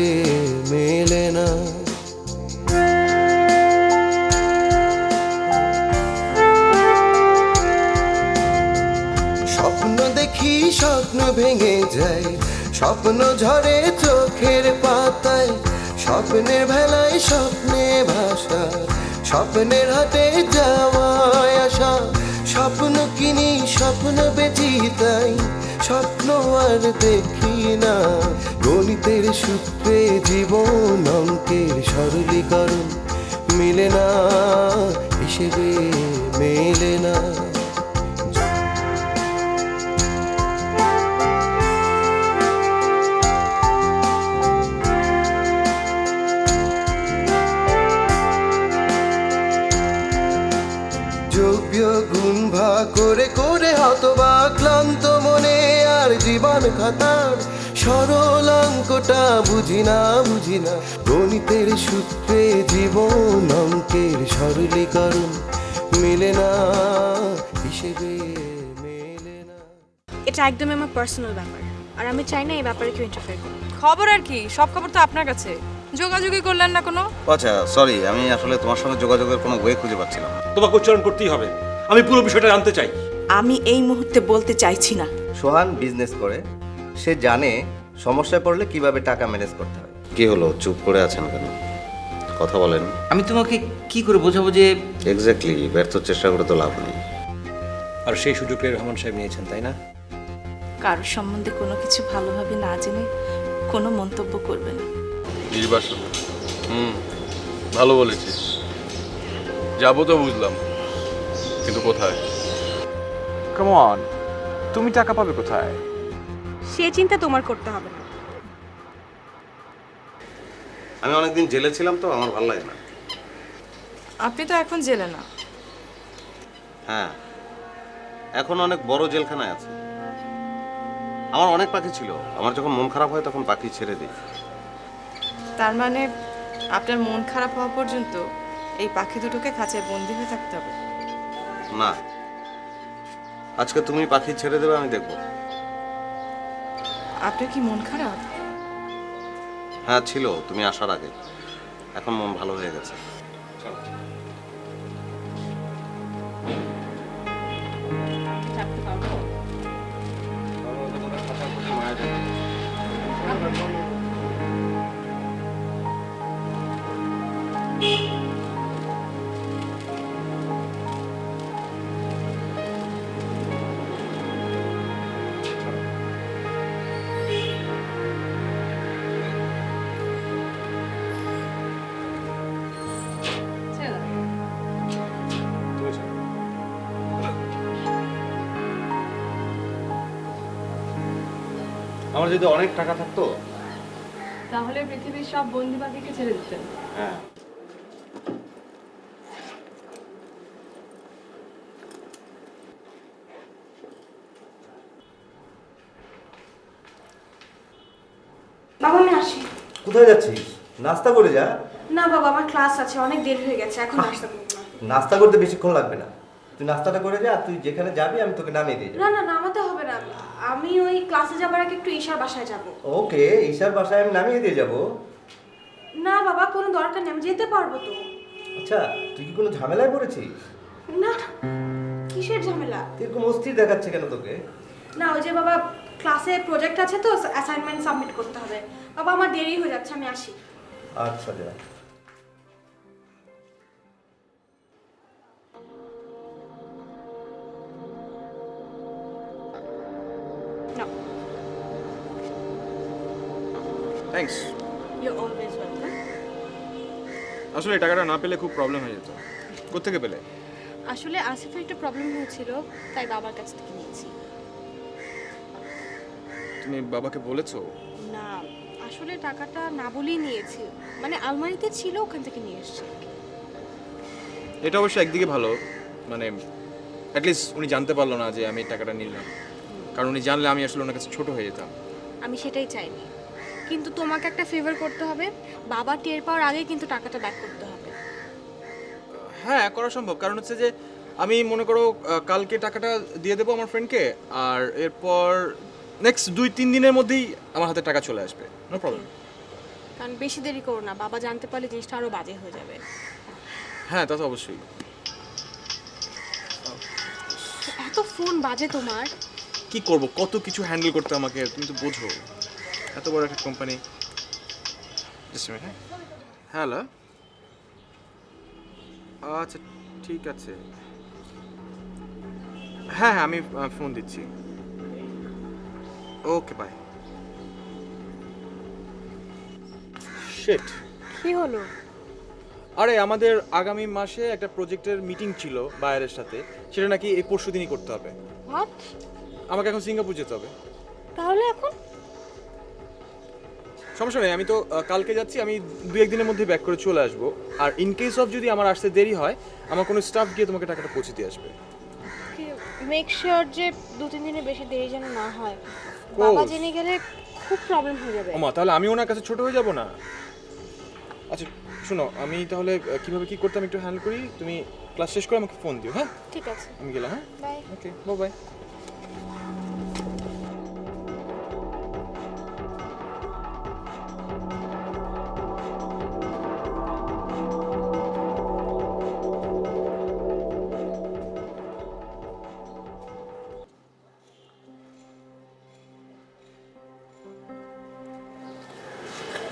মেলে না। স্বপ্ন দেখি স্বপ্ন ভেঙে যায়, স্বপ্ন ঝরে চোখের পাতায়, স্বপ্নের ভেলায় স্বপ্নে ভাষা, স্বপ্নের হাটে যাওয়ায় আসা। স্বপ্ন কিনি স্বপ্ন বেচি তাই, স্বপ্ন আর দেখি না। গণিতের সূত্রে জীবন অঙ্কের সরলীকরণ মিলে না, হিসেবে মেলে না। যোগ্য গুণ ভাগ করে করে হতবা ক্লান্ত মনে আর জীবন খাতার সরল অঙ্কটা বুঝি না, বুঝি না। গণিতের সূত্রে জীবন অঙ্কের সরলীকরণ মিলে না, হিসেবে মেলে না। এটা একদমই আমার পার্সোনাল ব্যাপার, আর আমি চাই না এই ব্যাপারে কেউ ইন্টারফেয়ার করুক। খবর আর কি, সব খবর তো আপনার কাছে, যোগাযোগই করলেন না কোনো। আচ্ছা সরি, আমি আসলে তোমার সঙ্গে যোগাযোগের কোনো ওয়ে খুঁজে পাচ্ছিলাম না। তোমাকে উচ্চারণ করতেই হবে, আমি পুরো বিষয়টা জানতে চাই। আমি এই মুহূর্তে বলতে চাইছি না। সোহান বিজনেস করে, সে জানে সমস্যায় পড়লে কিভাবে টাকা ম্যানেজ করতে হয়। কি হলো, চুপ করে আছেন কেন? কথা বলেন। আমি তোমাকে কি করে বোঝাবো যে এক্স্যাক্টলি, ব্যর্থ চেষ্টা করে তো লাভ নেই। আর সেই সুযোগটা রহমান সাহেব নিয়েছেন, তাই না? কারোর সম্বন্ধে কোনো কিছু ভালোভাবে না জেনে কোনো মন্তব্য করবে না। নির্বাসন, ভালো বলেছিস, যাবো তো বুঝলাম, কিন্তু কোথায়? কাম অন, তুমি টাকা পাবে কোথায়? সে চিন্তা তোমার করতে হবে না। আমি অনেকদিন জেলে ছিলাম তো, আমার ভালো লাগে না। আপনি তো এখন জেলে না। হ্যাঁ, এখন অনেক বড় জেলখানায় আছে। আমার অনেক পাখি ছিল, আমার যখন মন খারাপ হয় তখন পাখি ছেড়ে দিই। তার মানে আপনার মন খারাপ হওয়া পর্যন্ত এই পাখি দুটোকে খাঁচায় বন্দি হয়ে থাকতে হবে? না, আজকে তুমি পাখি ছেড়ে দেবে, আমি দেখব। আপনার কি মন খারাপ? হ্যাঁ ছিল, তুমি আসার আগে। এখন মন ভালো হয়ে গেছে। চলো। আমার যদি অনেক টাকা থাকতো, তাহলে পৃথিবীর সব বন্দি পাখিকে ছেড়ে দিতেন। হ্যাঁ, বাবা আমি আসি। কোথায় যাচ্ছিস? নাস্তা করে যা। না বাবা আমার ক্লাস আছে, অনেক দেরি হয়ে গেছে, এখন নাস্তা করব না। নাস্তা করতে বেশিক্ষণ লাগবে না, তুই নাস্তাটা করে যা। তুই যেখানে যাবি আমি তোকে নামিয়ে দিয়ে যাবো। না না নামাতে হবে না, আমি ওই ক্লাসে যাবার আগে একটু ঈশার বাসায় যাব। ওকে, ঈশার বাসায় আমি নামিয়ে দিয়ে যাবো। না বাবা কোনো দরকার নেই, আমি যেতে পারবো তো। আচ্ছা, তুই কি কোনো ঝামেলায় পড়েছিস? না কিসের ঝামেলা? এরকম অস্থির দেখাচ্ছে কেন তোকে? না ওই যে বাবা ক্লাসে প্রজেক্ট আছে তো, অ্যাসাইনমেন্ট সাবমিট করতে হবে। বাবা আমার দেরি হয়ে যাচ্ছে, আমি আসি। আচ্ছা যা। থ্যাঙ্কস। You always welcome. আসলে এই টাকাটা না পেলে খুব প্রবলেম হয়ে যেত। কোত্থেকে পেলে? আসলে আসিফের একটা প্রবলেম হয়েছিল, তাই বাবার কাছ থেকে নিয়েছি। তুমি বাবাকে বলেছো? না আসলে টাকাটা না বলেই নিয়েছি, মানে আলমারিতে ছিল, ওখান থেকে নিয়ে এসেছি। এটা অবশ্য একদিকে ভালো, মানে অ্যাটলিস্ট উনি জানতে পারলো না যে আমি এই টাকাটা নিলাম, কারণ উনি জানলে আমি আসলে ওনার কাছে ছোট হয়ে যেতাম। আমি সেটাই চাইনি, কিন্তু তোমাকে একটা ফেভার করতে হবে, বাবা টের পাওয়ার আগে কিন্তু টাকাটা ব্যাক করতে হবে। হ্যাঁ করা সম্ভব, কারণ হচ্ছে যে আমি মনে করো কালকে টাকাটা দিয়ে দেবো আমার ফ্রেন্ডকে, আর এরপর নেক্সট 2-3 দিনের মধ্যেই আমার হাতে টাকা চলে আসবে, নো প্রবলেম। কারণ বেশি দেরি করো না, বাবা জানতে পারলে জিনিসটা আরো বাজে হয়ে যাবে। হ্যাঁ তা তো অবশ্যই। এত ফোন বাজে তোমার? কি করব, কত কিছু হ্যান্ডেল করতে আমাকে, তুমি তো বোঝো, এত বড় একটা কোম্পানি। হ্যালো, আচ্ছা ঠিক আছে, হ্যাঁ হ্যাঁ আমি ফোন দিচ্ছি। Okay bye. শিট, কি হলো? আরে আমাদের আগামী মাসে একটা প্রজেক্টের মিটিং ছিল বায়ারের সাথে, সেটা নাকি এই পরশুদিনই করতে হবে। হোয়াট? আমাকে এখন সিঙ্গাপুর যেতে হবে। তাহলে এখন? সমস্যা নেই, আমি তো কালকে যাচ্ছি, আমি 2-1 দিনের মধ্যে ব্যাক করে চলে আসবো। আর ইন কেস অফ যদি আমার আসতে দেরি হয়, আমার কোনো স্টাফ গিয়ে তোমাকে টাকাটা পৌঁছে দিয়ে আসবে। মেক শিওর যে 2-3 দিনের বেশি দেরি যেন না হয়, বাবা জেনে গেলে খুব প্রবলেম হয়ে যাবে। ওমা, তাহলে আমি ওনার কাছে ছোট হয়ে যাব না? আচ্ছা শোনো, আমি তাহলে কিভাবে কি করতে আমি একটু হ্যান্ডেল করি, তুমি ক্লাস শেষ করে আমাকে ফোন দিও। হ্যাঁ ঠিক আছে, আমি গেলাম। হ্যাঁ বাই। Okay, bye bye.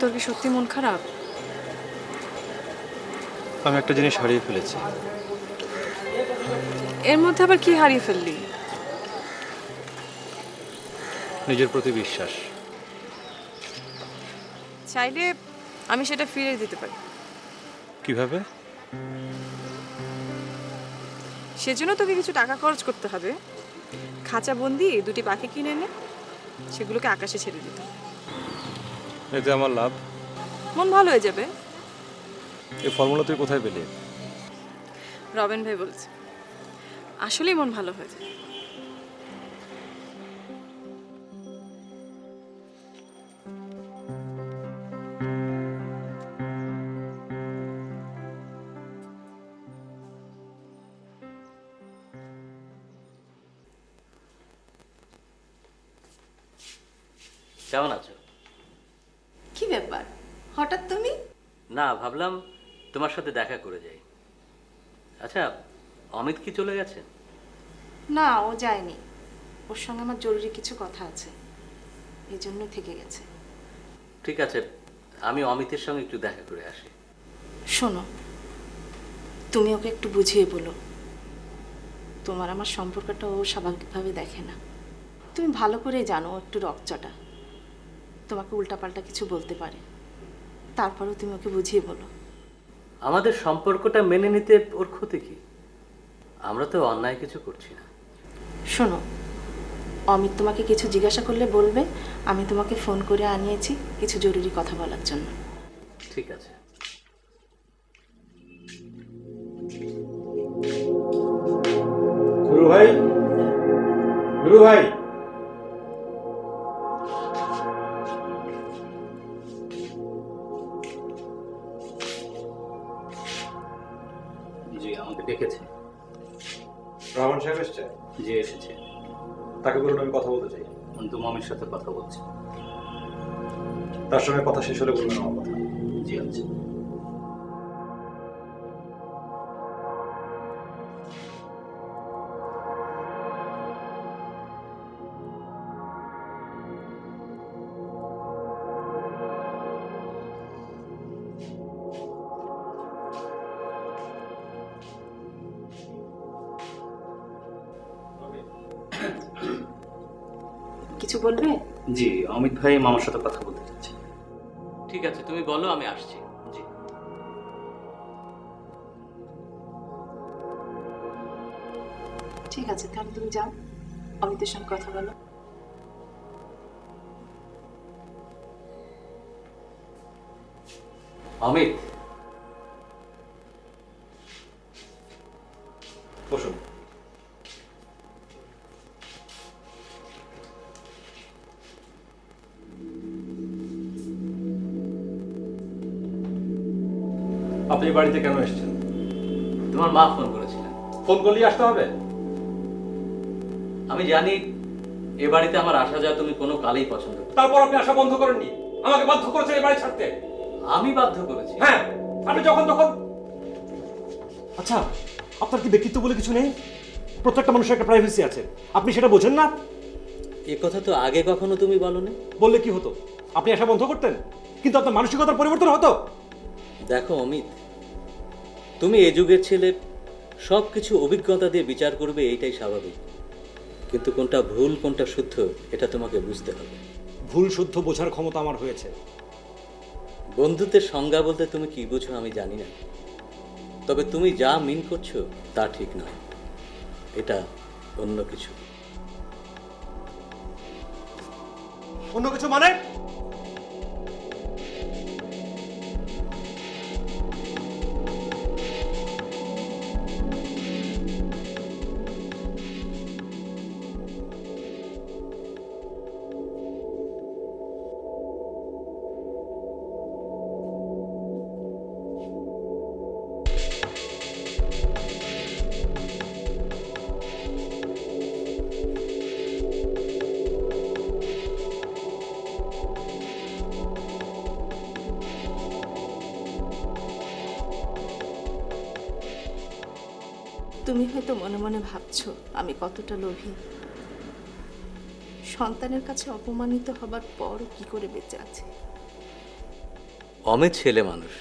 তোর কি সত্যি মন খারাপ? আমি একটা জিনিস হারিয়ে ফেলেছি। এর মধ্যে আবার কি হারিয়ে ফেললি? নিজের প্রতি বিশ্বাস। চাইলে আমি সেটা ফিরিয়ে দিতে পারি। কিভাবে? সেজন্য তোকে কিছু টাকা খরচ করতে হবে। খাঁচা বন্দি 2টি পাখি কিনে এনে সেগুলোকে আকাশে ছেড়ে দিতে হবে। এতে আমার লাভ? মন ভালো হয়ে যাবে। এই ফর্মুলা তুই কোথায় পেলি? রবেন ভাই বলছে, আসলেই মন ভালো হয়ে যায়। কেমন আছো? কি ব্যাপার হঠাৎ তুমি? না, ভাবলাম তোমার সাথে দেখা করে যাই। আচ্ছা, অমিত কি চলে গেছে? না, ও যায়নি। ওর সঙ্গে আমার জরুরি কিছু কথা আছে, এই জন্য থেকে গেছে। ঠিক আছে, আমি অমিতের সঙ্গে একটু দেখা করে আসি। শোনো, তুমি ওকে একটু বুঝিয়ে বলো, তোমার আমার সম্পর্কটা ও স্বাভাবিকভাবে দেখে না। তুমি ভালো করেই জানো ও একটু রকচটা, তোমাকে উল্টাপাল্টা কিছু বলতে পারে। তারপরেও তুমি ওকে বুঝিয়ে বলো। আমাদের সম্পর্কটা মেনে নিতে ওর ক্ষতি কি? আমরা তো অন্যায় কিছু করছি না। শোনো, অমিত তোমাকে কিছু জিজ্ঞাসা করলে বলবে আমি তোমাকে ফোন করে আনিয়েছি কিছু জরুরি কথা বলার জন্য। ঠিক আছে। গুরু ভাই, গুরু ভাই। জি, আমাকে ডেকেছে। রহমান সাহেব এসছে? জি, এসেছে। তাকে বলুন আমি কথা বলতে চাই। কিন্তু মামির সাথে কথা বলছি। তার সঙ্গে কথা শেষ হলে বলবেন আমার কথা। জি আছে। কিছু বলবে? জি, অমিত ভাই মামার সাথে কথা বলতে চাচ্ছে। ঠিক আছে, তুমি বলো, আমি আসছি। জি। ঠিক আছে, তাহলে তুমি যাও, অমিতের সঙ্গে কথা বলো। অমিত, বসুন। আপনি এই বাড়িতে কেন এসেছেন? তোমার মা ফোন করেছিলেন। ফোন করলেই আসতে হবে? আমি জানি এ বাড়িতে আমার আসা যাওয়া তুমি কোনো কালেই পছন্দ করো। তারপর আপনি আসা বন্ধ করেননি, আমাকে বাধ্য করেছেন এই বাড়ি ছাড়তে। আমি বাধ্য করেছি? হ্যাঁ, আপনি যখন তখন। আচ্ছা, আপনার কি ব্যক্তিত্ব বলে কিছু নেই? প্রত্যেকটা মানুষের একটা প্রাইভেসি আছে, আপনি সেটা বোঝেন না? এ কথা তো আগে কখনো তুমি বলনি। বললে কি হতো? আপনি আসা বন্ধ করতেন, কিন্তু আপনার মানসিকতার পরিবর্তন হতো। দেখো অমিত, তুমি এ যুগের ছেলে, সব কিছু অভিজ্ঞতা দিয়ে বিচার করবে, এইটাই স্বাভাবিক। কিন্তু কোনটা ভুল কোনটা শুদ্ধ এটা তোমাকে বুঝতে হবে। ভুল শুদ্ধ বোঝার ক্ষমতা আমার হয়েছে। বন্ধুত্বের সংজ্ঞা বলতে তুমি কি বুঝো আমি জানি না, তবে তুমি যা মিন করছো তা ঠিক নয়, এটা অন্য কিছু। অন্য কিছু মানে? তুমি হয়তো মনে মনে ভাবছো আমি কতটা লোভী। সন্তানের কাছে অপমানিত হবার পরও কি করে বেঁচে আছে। অমিত ছেলে মানুষ,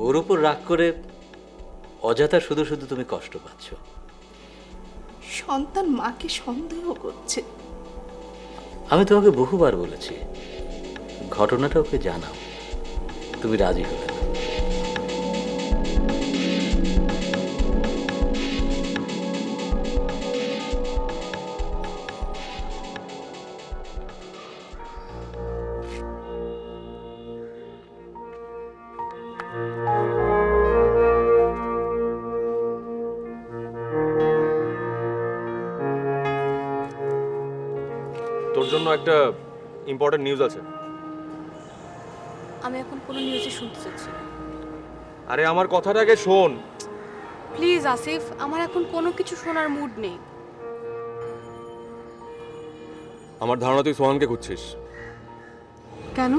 ওর উপর রাগ করে অযথা শুধু শুধু তুমি কষ্ট পাচ্ছ। সন্তান মাকে সন্দেহ করছে। আমি তোমাকে বহুবার বলেছি ঘটনাটা ওকে জানাও, তুমি রাজি হবে না। তোর জন্য একটা ইম্পর্টেন্ট নিউজ আছে। আমি এখন কোনো নিউজই শুনতে চাচ্ছি না। আরে আমার কথাটা আগে শোন। প্লিজ আসিফ, আমার এখন কোনো কিছু শোনার মুড নেই। আমার ধারণা তুই সোহানকে খুঁজছিস। কেন?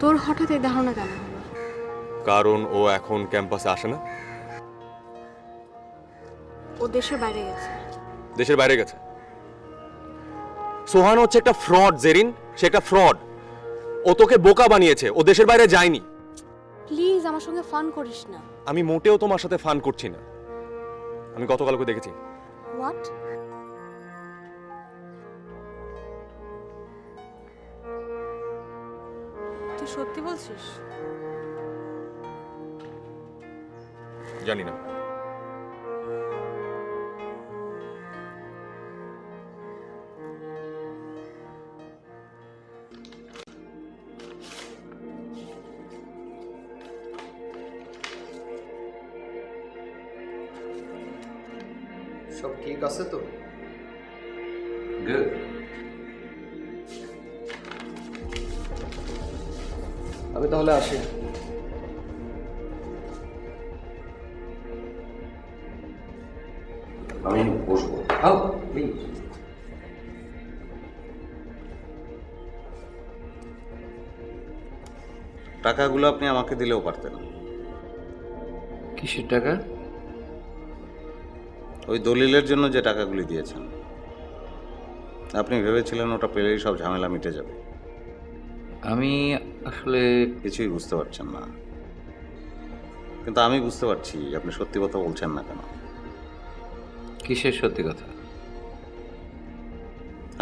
তোর হঠাৎ এই ধারণা কেন? কারণ ও এখন ক্যাম্পাসে আসে না। ও দেশের বাইরে গেছে। দেশের বাইরে গেছে? সোহান হচ্ছে একটা ফ্রড জেরিন, সে একটা ফ্রড। ও তোকে বোকা বানিয়েছে, ও দেশের বাইরে যায়নি। প্লিজ আমার সঙ্গে ফান করিস না। আমি মোটেও তোমার সাথে ফান করছি না। আমি গতকাল ওকে দেখেছি। হোয়াট? তুই সত্যি বলছিস? জানি না। সব ঠিক আছে তো? গুড। আমি তাহলে আসি। আমি বসবো। প্লিজ। টাকাগুলো আপনি আমাকে দিলেও পারতেন। কিসের টাকা? ওই দলিলের জন্য যে টাকাগুলি দিয়েছেন, আপনি ভেবেছিলেন ওটা পেলেই সব ঝামেলা মিটে যাবে। আমি আসলে কিছুই বুঝতে পারছেন না, কিন্তু আমি বুঝতে পারছি আপনি সত্যি কথা বলছেন না কেন। কিসের সত্যি কথা?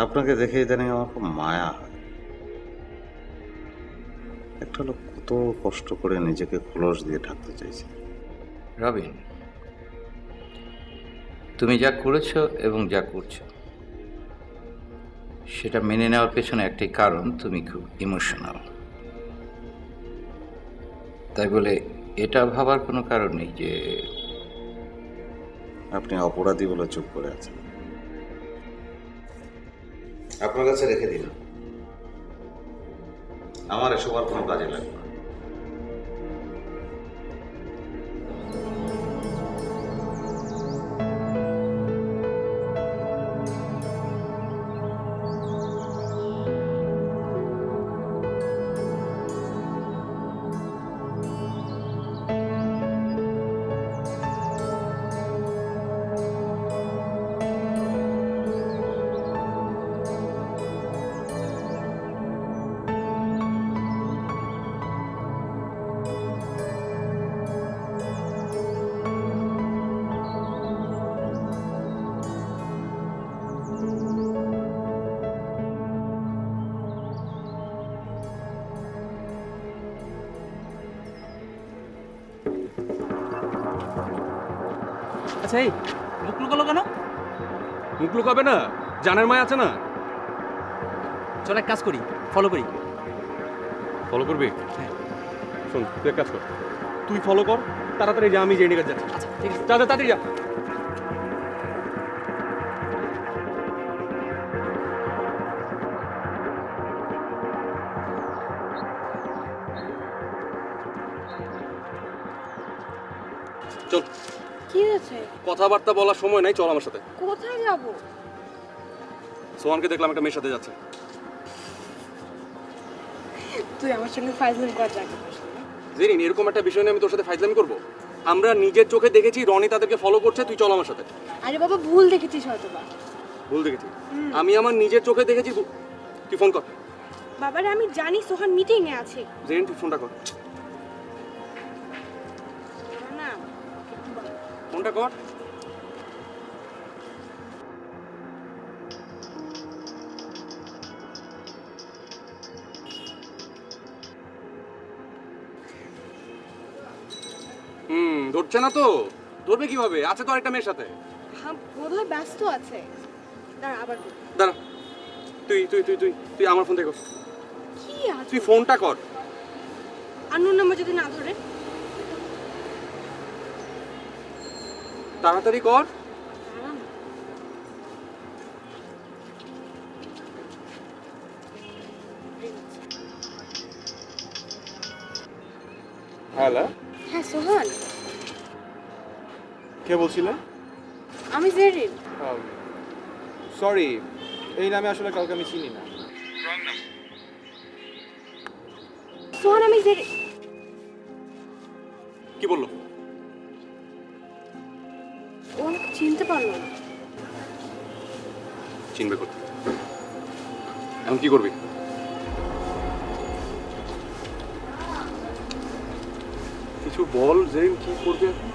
আপনাকে দেখে ইদানিং আমার খুব মায়া হয়। একটা লোক কত কষ্ট করে নিজেকে খোলস দিয়ে ঢাকতে চাইছে। রবিন, তুমি যা করেছো এবং যা করছো সেটা মেনে নেওয়ার পেছনে একটাই কারণ, তুমি খুব ইমোশনাল। তাই বলে এটা ভাবার কোনো কারণ নেই যে আপনি অপরাধী বলে চুপ করে আছেন। আপনার কাছে রেখে দিন, আমার এসব আর কোনো কাজে লাগবে না। আচ্ছা, এই মুখ লুকালো কেন? মুখ লুকাবে না, জানের মায় আছে না। চল এক কাজ করি, ফলো করি। ফলো করবি? শোন, তুই এক কাজ কর, তুই ফলো কর, তাড়াতাড়ি যা, আমি জেনে যাচ্ছি। আচ্ছা ঠিক আছে, যা যা, তাড়াতাড়ি যা। চল। কি হয়েছে? কথাবার্তা বলার সময় নাই, চল আমার সাথে। কোথায় যাব? সোহানকে দেখলাম একটা মেয়ের সাথে যাচ্ছে। তুই আমার সঙ্গে ফাইজলামি করার জায়গা জেরিন, এরকম একটা বিষয় নিয়ে আমি তোর সাথে ফাইজলামি করবো? আমরা নিজের চোখে দেখেছি রনি তাদেরকে ফলো করছে, তুই চল আমার সাথে। আরে বাবা, ভুল দেখেছিস হয়তো বা। ভুল দেখেছি? আমি আমার নিজের চোখে দেখেছি। তুই ফোন কর। বাবারে, আমি জানি সোহান মিটিং এ আছে। জেরিন, তুই ফোনটা কর। না, ফোনটা কর। ধরছে না তো? ধরবে কিভাবে? আছে তো আরেকটা মেয়ের সাথে। হ্যাঁ বোধহয় ব্যস্ত আছে। দাঁড়া আবার কর। দাঁড়া, তুই তুই তুই তুই তুই আমার ফোন থেকে কর। কি আছে? তুই ফোনটা কর। আননোন নাম্বার যদি না ধরে? তাড়াতাড়ি কর। দাঁড়া না। হ্যালো, হ্যাঁ সোহান, কে বলছিলেন? আমি জেরিন। সরি, এই নামে আসলে কাউকে আমি চিনি না। সোহান আমি জেরিন। কি বললো? ও আমাকে চিনতে পারলো না। চিনবে করতে। এখন কি করবি? কিছু বল জেরিন, কি করবে এখন?